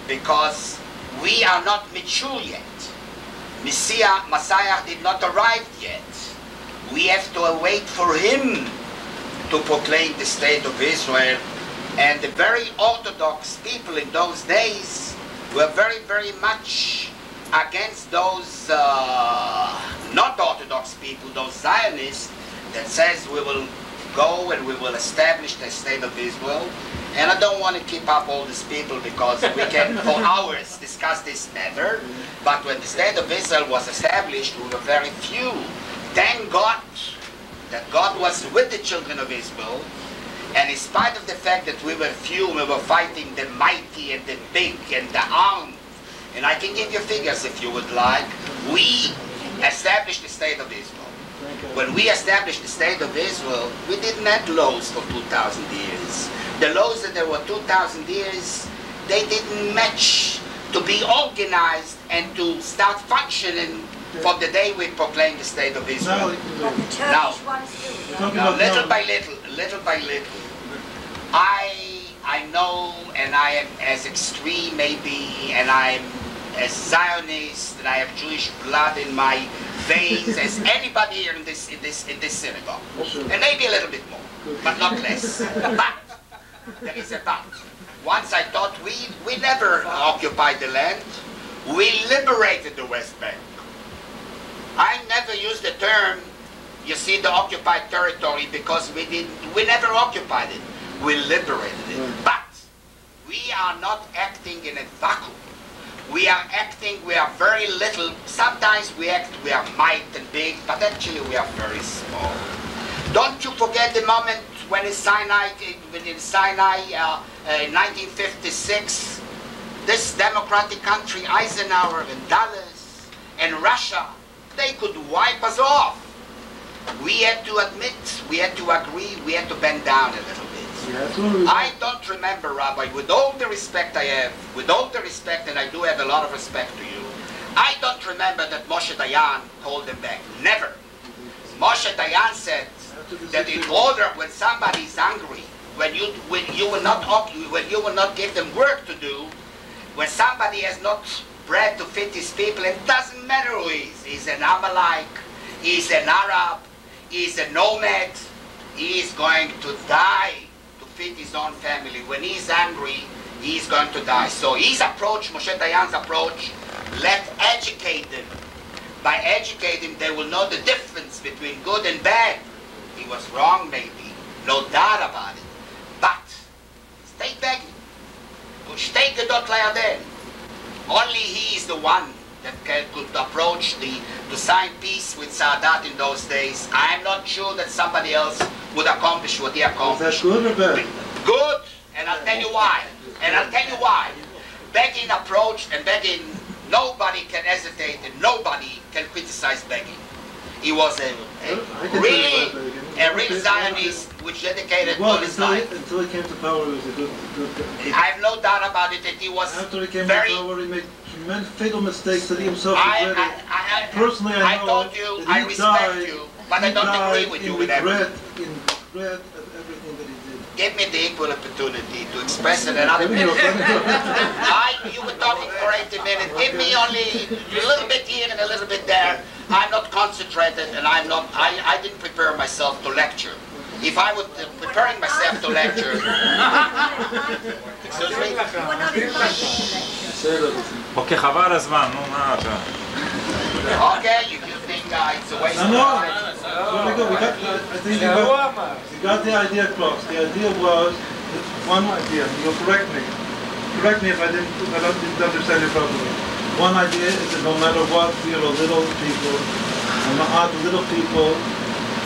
because we are not mature yet. Messiah did not arrive yet. We have to wait for him to proclaim the state of Israel. And the very Orthodox people in those days were very, very much against those not Orthodox people, those Zionists, that says we will go and we will establish the state of Israel. And I don't want to keep up all these people because we can for hours discuss this matter. But when the state of Israel was established, we were very few. Thank God that God was with the children of Israel. And in spite of the fact that we were few, we were fighting the mighty and the big and the armed. And I can give you figures if you would like. We established the state of Israel. When we established the state of Israel, we didn't have laws for 2,000 years. The laws that there were 2,000 years, they didn't match to be organized and to start functioning from the day we proclaimed the state of Israel. Now, little by little, I know, and I am as extreme maybe, and I am as Zionist, and I have Jewish blood in my veins as anybody here in this synagogue, and maybe a little bit more, but not less. But there is a but. Once I thought we never occupied the land, we liberated the West Bank. I never used the term, you see, the occupied territory, because we never occupied it. We liberated it. But we are not acting in a vacuum. We are acting, we are very little. Sometimes we act, we are might and big, but actually we are very small. Don't you forget the moment when in Sinai, in 1956, this democratic country, Eisenhower and Dallas and Russia, they could wipe us off. We had to admit, we had to agree, we had to bend down a little bit. I don't remember, Rabbi, with all the respect I have, with all the respect, and I do have a lot of respect to you, I don't remember that Moshe Dayan told them back. Never. Moshe Dayan said that in order, when somebody is angry, when you will not give them work to do, when somebody has not bread to feed his people, it doesn't matter who he is. He's an Amalek, he's an Arab, he's a nomad, he is going to die to feed his own family. When he's angry, he's going to die. So his approach, Moshe Dayan's approach, let's educate them. By educating, they will know the difference between good and bad. He was wrong, maybe, no doubt about it. But stay begging. Stay gedot layadin. Only he is the one that could approach to sign peace with Sadat in those days. I'm not sure that somebody else would accomplish what he accomplished. Was that good or bad? Good, and I'll tell you why. And I'll tell you why. Begin approached, and Begin, nobody can hesitate, and nobody can criticize Begin. He was a real Zionist which dedicated all his life. Until he came to power, he was a good guy. I have no doubt about it that he was After he came very... to power, he made tremendous fatal mistakes that he himself regretted. Personally, I know told you, that I he respect died, you, but I don't agree with you with everything. In regret of everything that he did. Give me the equal opportunity to express it another minute. You were talking for 80 minutes. Give me only a little bit here and a little bit there. I'm not concentrated, and I didn't prepare myself to lecture. If I was preparing myself to lecture... Excuse me? אוקיי, חבל על הזמן, נו, מה אתה? Okay, if you think it's a waste of No. time. Very good. I think you got the idea across. The idea was one idea. You'll correct me. Correct me if I didn't understand it properly. One idea is that no matter what, we are a little people, little people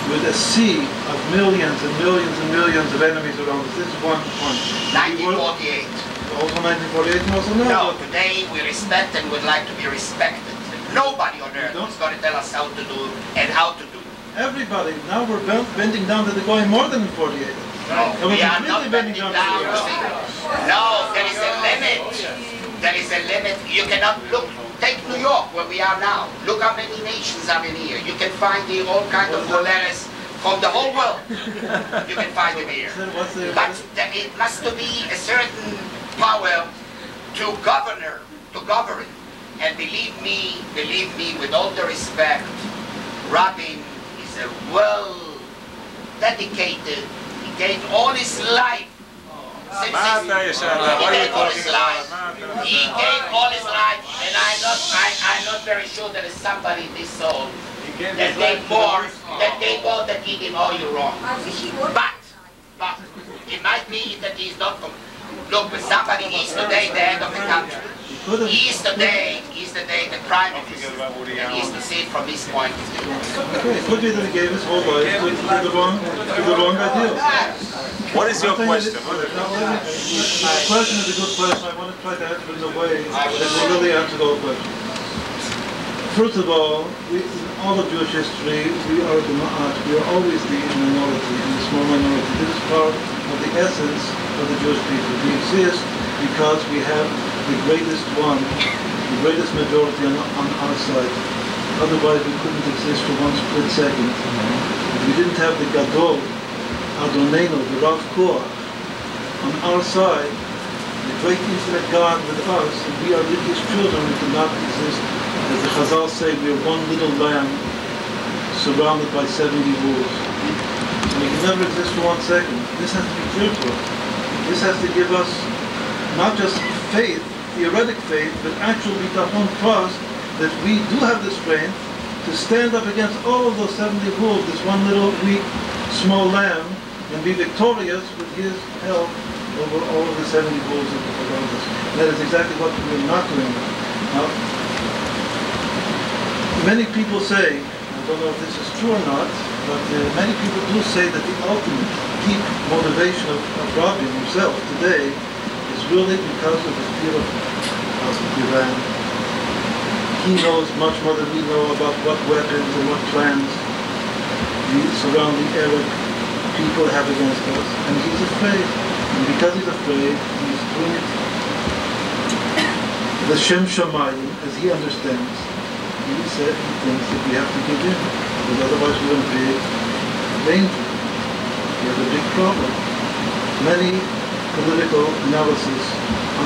with a sea of millions and millions and millions of enemies around us. This is one point. 1948. Also 1948 and also now. No, today we respect and would like to be respected. Nobody on earth is going to tell us how to do and how to do. Everybody. Now we're bending down to the going more than in 48. No, we are not bending down. No, there is a limit. There is a limit. You cannot look. Take New York, where we are now. Look how many nations are in here. You can find here all kinds of choleras from the whole world. You can find them here. But it must be a certain power to govern. And believe me, with all the respect, Rabbi is a well-dedicated, he gave all his life. He gave all his life, and I'm not very sure there is somebody in this soul that gave more than he did all you wrong. But it might be that he's not. Look, when somebody is today the head of the country, he is today the prime minister, and he is to see it from his point of view. Okay, it could be that he gave his whole life to the wrong ideal. What is your question? The question is a good question. I want to try to answer it in a way that will really answer the whole question. First of all, in all of Jewish history, we are the ma'at. We are always the minority, and the small minority. This is part of the essence of the Jewish people. We exist because we have the greatest one, the greatest majority on our side. Otherwise, we couldn't exist for one split second. If we didn't have the Gadol, Adonenu, the Rav Koach, on our side, the great infinite God with us, and we are his children, we could not exist. As the Chazal say, we are one little lamb surrounded by 70 wolves. So we can never exist for 1 second. This has to be clear to us. This has to give us not just faith, theoretic faith, but actual bitachon trust that we do have the strength to stand up against all of those 70 wolves, this one little weak, small lamb, and be victorious with his help over all of the 70 wolves around us. And that is exactly what we're not doing now. Many people say, I don't know if this is true or not, but many people do say that the ultimate peak motivation of Rabbi himself today is really because of the fear of Iran. He knows much more than we know about what weapons and what plans the surrounding Arab people have against us, and he's afraid. And because he's afraid, he's doing it the Shem Shamayim, as he understands. He said he thinks that we have to give in, because otherwise we're in big danger. We have a big problem. Many political analysis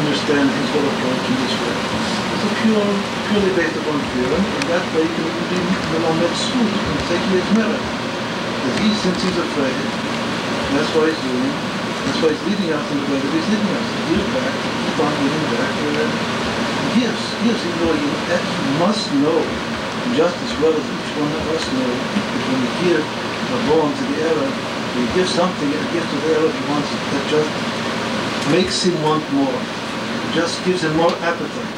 understand his whole approach in this way. It's purely based upon fear, and in that way he can even be melamed zchut and take his merit. Because since he's afraid, that's why he's doing, that's why he's leading us in the way that he's leading us. To give back, to keep on giving back. Gifts, even though you must know, just as well as each one of us know, that when you give a bone to the Arab, you give something, a gift to the Arab he wants, that just makes him want more. It just gives him more appetite.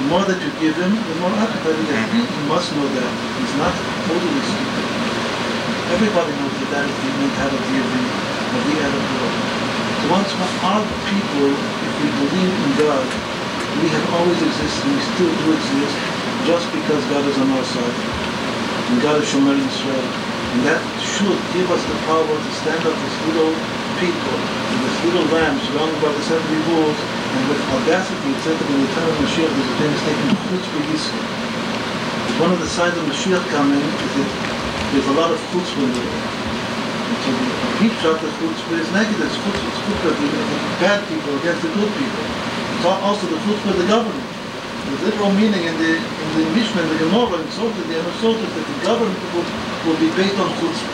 The more that you give him, the more appetite he has. He must know that. He's not totally stupid. Everybody knows that that is the mentality of the Arab world. So once our people, if we believe in God, we have always existed, and we still do exist, just because God is on our side. And God is Shomer Yisrael. And that should give us the power to stand up this little people, and this little lamb surrounded by the 70 wolves, and with audacity, it said that in the time of Mashiach, there's a famous statement, chutzpah yisrael. One of the signs of Mashiach coming is that there's a lot of chutzpah in the world. And so the peep shot that chutzpah is negative. It's chutzpah of the bad people against the good people. It's also the chutzpah of the government. The literal meaning in the Mishnah, in the Gemara, and so the other sources, that the government will be based on chutzpah.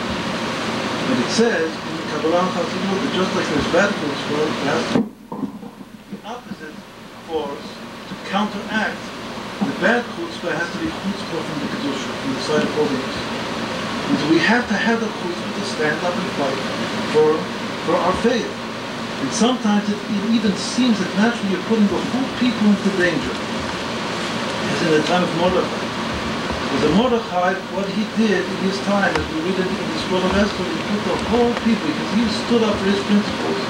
But it says in the Kabbalah and Chasilut that just like there's bad chutzpah, there has to be the opposite force to counteract the bad chutzpah. Has to be chutzpah from the Kedusha, from the side of holiness. And so we have to have the chutzpah to stand up and fight for our faith. And sometimes it even seems that naturally you're putting the whole people into danger. As in the time of Mordechai. Because Mordechai, what he did in his time, as we read it in the scroll of Esther, he put the whole people, because he stood up for his principles,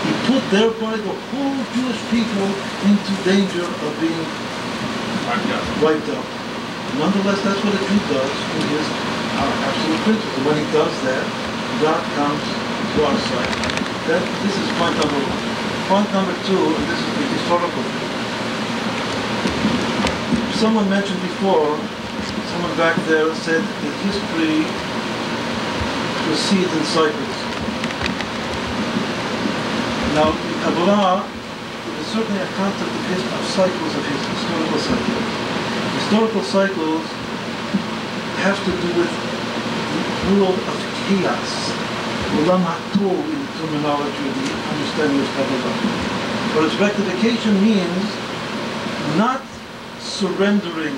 he put thereby the whole Jewish people into danger of being wiped out. Nonetheless, that's what a Jew does with his absolute principles. And when he does that, God comes to our side. This is point number one. Point number two, and this is the historical thing. Someone mentioned before, someone back there said that history proceeds in cycles. Now, in Kabbalah, there is certainly a concept of cycles of historical cycles. Historical cycles have to do with the world of chaos, Ulam HaTov in the terminology of the understanding of Kabbalah. But its rectification means not surrendering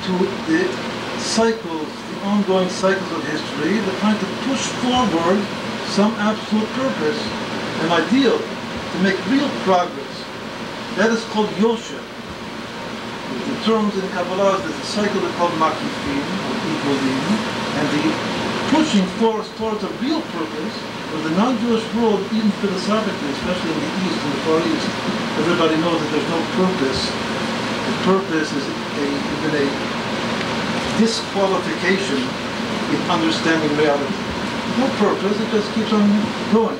to the cycles, the ongoing cycles of history, but trying to push forward some absolute purpose, an ideal, to make real progress. That is called Yosher. The terms in Kabbalah, there's a cycle called Makifim, or Igulim, and the pushing force towards a real purpose for the non-Jewish world, even philosophically, especially in the East, in the Far East. Everybody knows that there's no purpose. The purpose is even a disqualification in understanding reality. No purpose, it just keeps on going.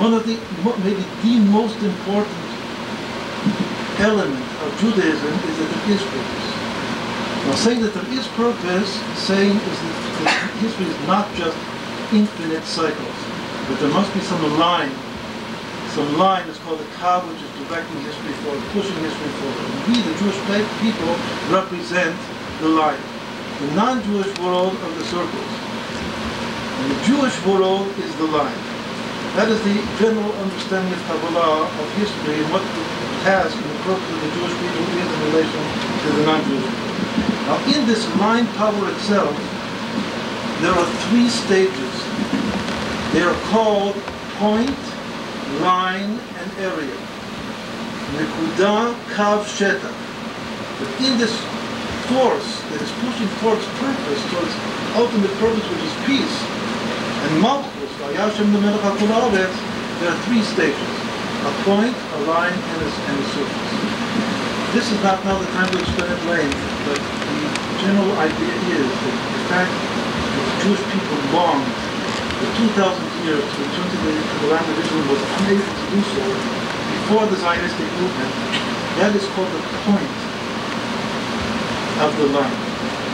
One of the, maybe the most important element of Judaism is that there is purpose. Now, saying that there is purpose, saying is that history is not just infinite cycles, but there must be some line. Some line is called a kav, which is directing history forward, pushing history forward. And we, the Jewish people, represent the line. The non-Jewish world are the circles. And the Jewish world is the line. That is the general understanding of Kabbalah, of history, and what it has in the purpose of the Jewish people is in relation to the non-Jewish people. Now, in this line power itself, there are three stages. They are called point, line, and area. Nekuda, kav, sheta. But in this force that is pushing towards purpose, towards ultimate purpose, which is peace, and malchus, there are three stages: a point, a line, and a surface. This is not now the time to explain at length, but the general idea is that the fact that the Jewish people longed for 2,000 years to return to the land of Israel, was unable to do so before the Zionistic movement. That is called the point of the line.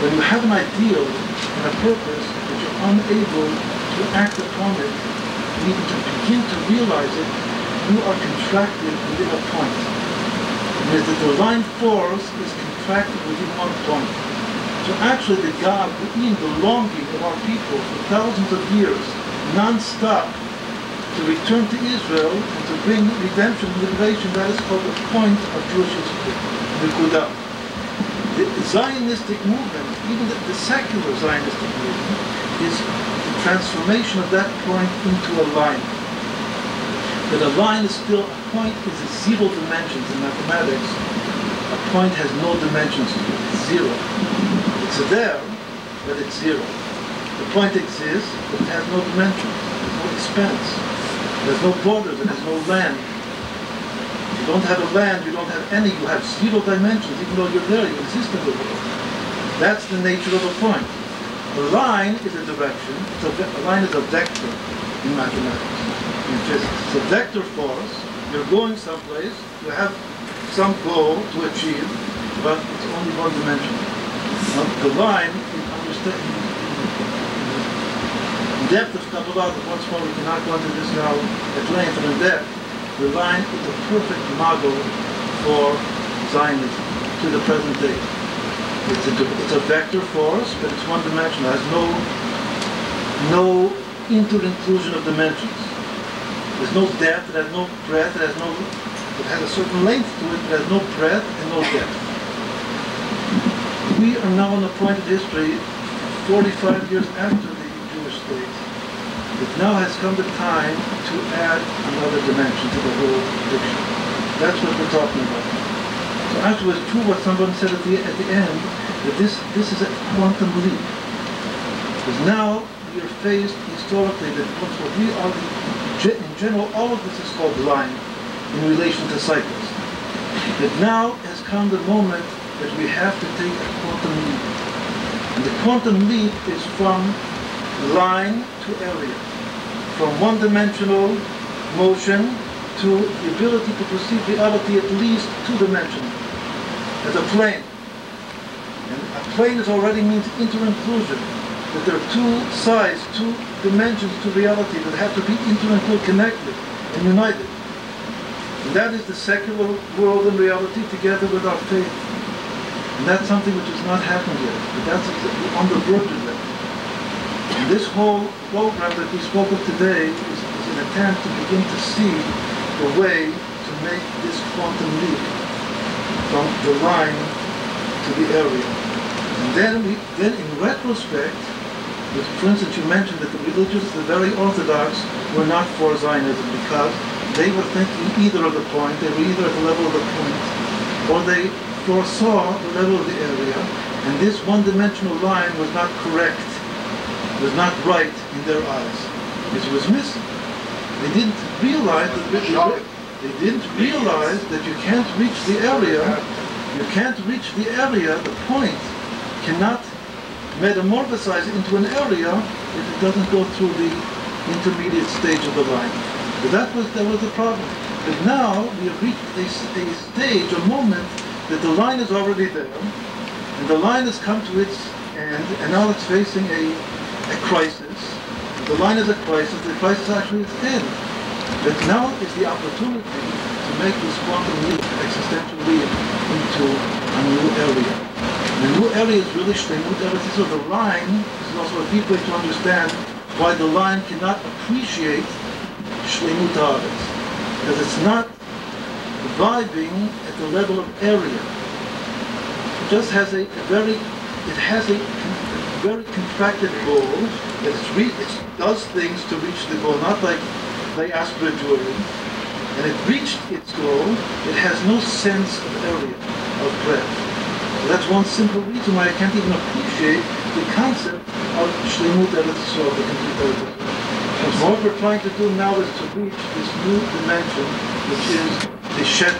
When you have an ideal and a purpose that you're unable to act upon it, and even to begin to realize it, you are contracted within a point. It means that the line force is contracted within one point. So actually the God, the longing of our people for thousands of years, non-stop, to return to Israel and to bring redemption and liberation, that is called the point of Jewish history, Nekuda. The Zionistic movement, even the secular Zionistic movement, is the transformation of that point into a line. But a line is still, a point is a zero dimensions in mathematics. A point has no dimensions to it, it's zero. It's there, but it's zero. The point exists, but it has no dimensions, there's no expanse. There's no borders, it has no land. If you don't have a land, you don't have any, you have zero dimensions, even though you're there, you exist in the world. That's the nature of a point. A line is a direction, a line is a vector in mathematics, in physics. It's a vector force, you're going someplace, you have some goal to achieve, but it's only one dimension. Now, the line, in understanding, in depth of Kabbalah, once more we cannot go into this now at length and in depth, the line is a perfect model for Zionism to the present day. It's a vector force, but it's one dimensional. It has no inter-inclusion of dimensions. There's no depth, it has no breadth, it has a certain length to it, but it has no breadth and no depth. We are now on a point of history, 45 years after the Jewish state. It now has come the time to add another dimension to the whole picture. That's what we're talking about. So actually it's true what someone said at the end, that this is a quantum leap. Because now we are faced historically that what we are, in general, all of this is called line in relation to cycles. That now has come the moment that we have to take a quantum leap. And the quantum leap is from line to area. From one-dimensional motion to the ability to perceive reality at least two-dimensional. As a plane. plane is already means inter-inclusion. That there are two sides, two dimensions to reality that have to be inter-included, connected and united. And that is the secular world and reality together with our faith. And that's something which has not happened yet, but that's on the verge of that. And this whole program that we spoke of today is an attempt to begin to see the way to make this quantum leap from the line to the area. And then in retrospect, for instance, you mentioned that the religious, the very orthodox, were not for Zionism because they were thinking either of the point, they were either at the level of the point, or they foresaw the level of the area, and this one-dimensional line was not correct, was not right in their eyes. It was missing. They didn't realize they didn't realize that you can't reach the area. You can't reach the area. The point cannot metamorphosize into an area if it doesn't go through the intermediate stage of the line. But that was the problem. But now we have reached a stage, a moment, that the line is already there, and the line has come to its end, and now it's facing a crisis. The line is a crisis. The crisis actually is end. But now is the opportunity to make this quantum leap, existential leap, into a new area. The new area is really Shleimut Eretz Yisrael. The line is also a deep way to understand why the line cannot appreciate Shleimut Eretz, because it's not vibing at the level of area. It just has a very contracted goal. It does things to reach the goal, not like the Astra jewelry. And it reached its goal. It has no sense of area, of breadth. So that's one simple reason why I can't even appreciate the concept of Shleimut Eretz Yisrael, the complete Eretz Yisrael. Because what we're trying to do now is to reach this new dimension, which is the Shet.